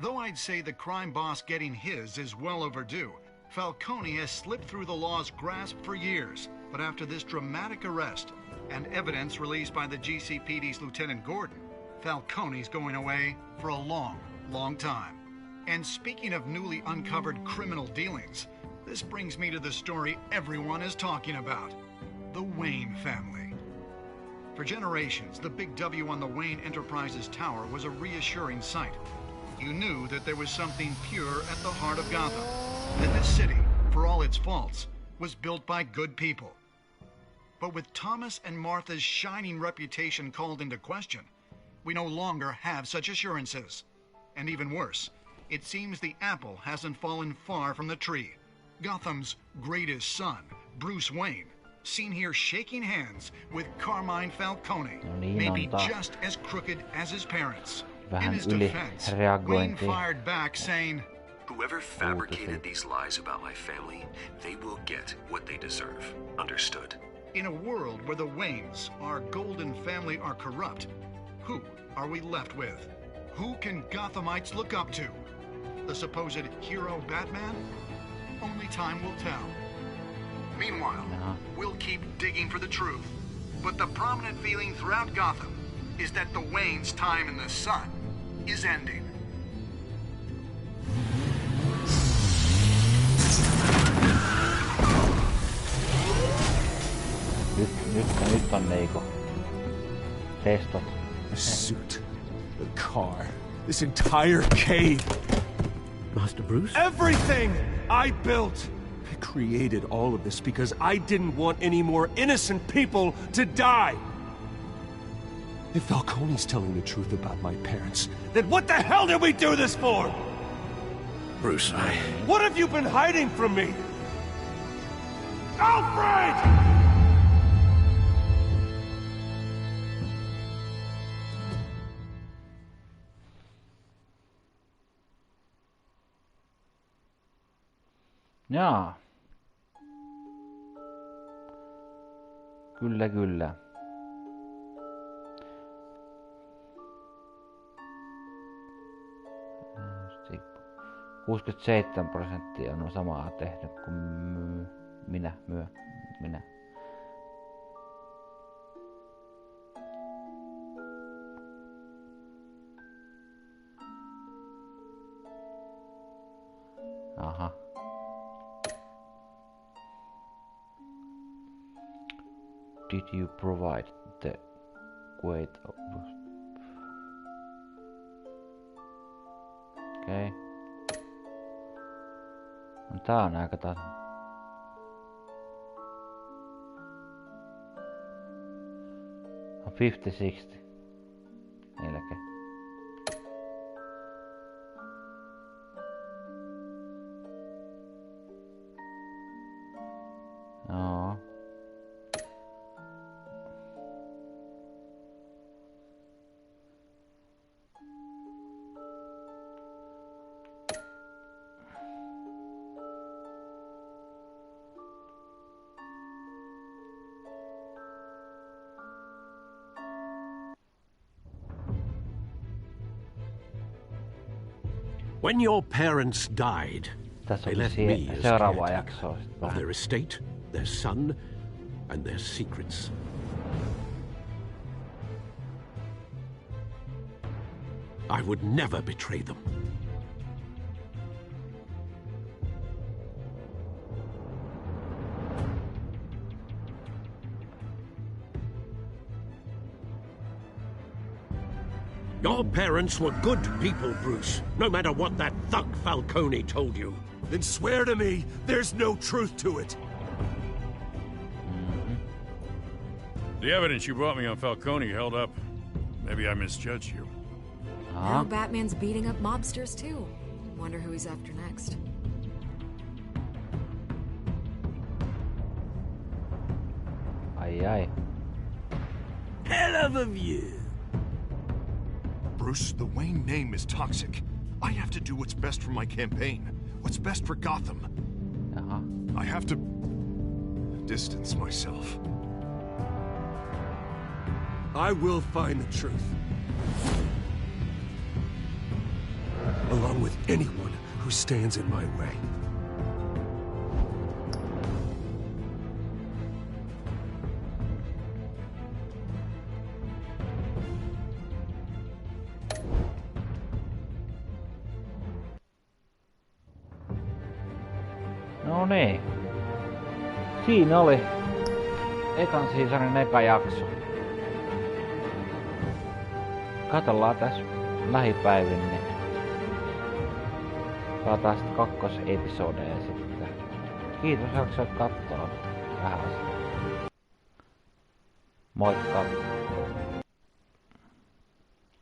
S2: Though I'd say the crime boss getting his is well overdue, Falcone has slipped through the law's grasp for years. But after this dramatic arrest and evidence released by the GCPD's Lieutenant Gordon, Falcone's going away for a long, long time. And speaking of newly uncovered criminal dealings, this brings me to the story everyone is talking about: the Wayne family. For generations, the big W on the Wayne Enterprises Tower was a reassuring sight. You knew that there was something pure at the heart of Gotham, that this city, for all its faults, was built by good people. But with Thomas and Martha's shining reputation called into question, we no longer have such assurances. And even worse, it seems the apple hasn't fallen far from the tree. Gotham's greatest son, Bruce Wayne, seen here shaking hands with Carmine Falcone, may be just as crooked as his parents. In his defense, Wayne fired back saying,
S7: "Whoever fabricated these lies about my family, they will get what they deserve. Understood?"
S2: In a world where the Waynes, our golden family, are corrupt, who are we left with? Who can Gothamites look up to? The supposed hero Batman? Only time will tell. Meanwhile, we'll keep digging for the truth. But the prominent feeling throughout Gotham is that the Waynes' time in the sun is ending.
S1: Nyt on niinku testot.
S5: The suit, the car, this entire cave.
S6: Master Bruce?
S5: Everything I built! I created all of this because I didn't want any more innocent people to die.
S7: If Falcone's telling the truth about my parents, then what the hell did we do this for?
S3: Bruce,
S7: What have you been hiding from me? Alfred!
S1: Jaa. Kyllä, kyllä. Sitten 67% on samaa tehnyt kuin minä. Aha. Did you provide the weight of... Okei. No, tää on aika taas... No 50-60. Melkein. Joo.
S6: When your parents died, they left me as caretaker of their estate, their son, and their secrets. I would never betray them. Your parents were good people, Bruce, no matter what that thug Falcone told you.
S7: Then swear to me there's no truth to it.
S12: The evidence you brought me on Falcone held up. Maybe I misjudged you.
S14: Now Batman's beating up mobsters too. Wonder who he's after next.
S1: Ai.
S7: Hell of a view. Bruce, the Wayne name is toxic. I have to do what's best for my campaign. What's best for Gotham. I have to distance myself. I will find the truth. Along with anyone who stands in my way.
S1: No niin. Siinä oli ekan seasonin eka jakso. Katsellaan tässä lähipäivin, niin palataan sitten kakkosepisodeen sitten. Kiitos jaksoit katsoa vähän. Moikka!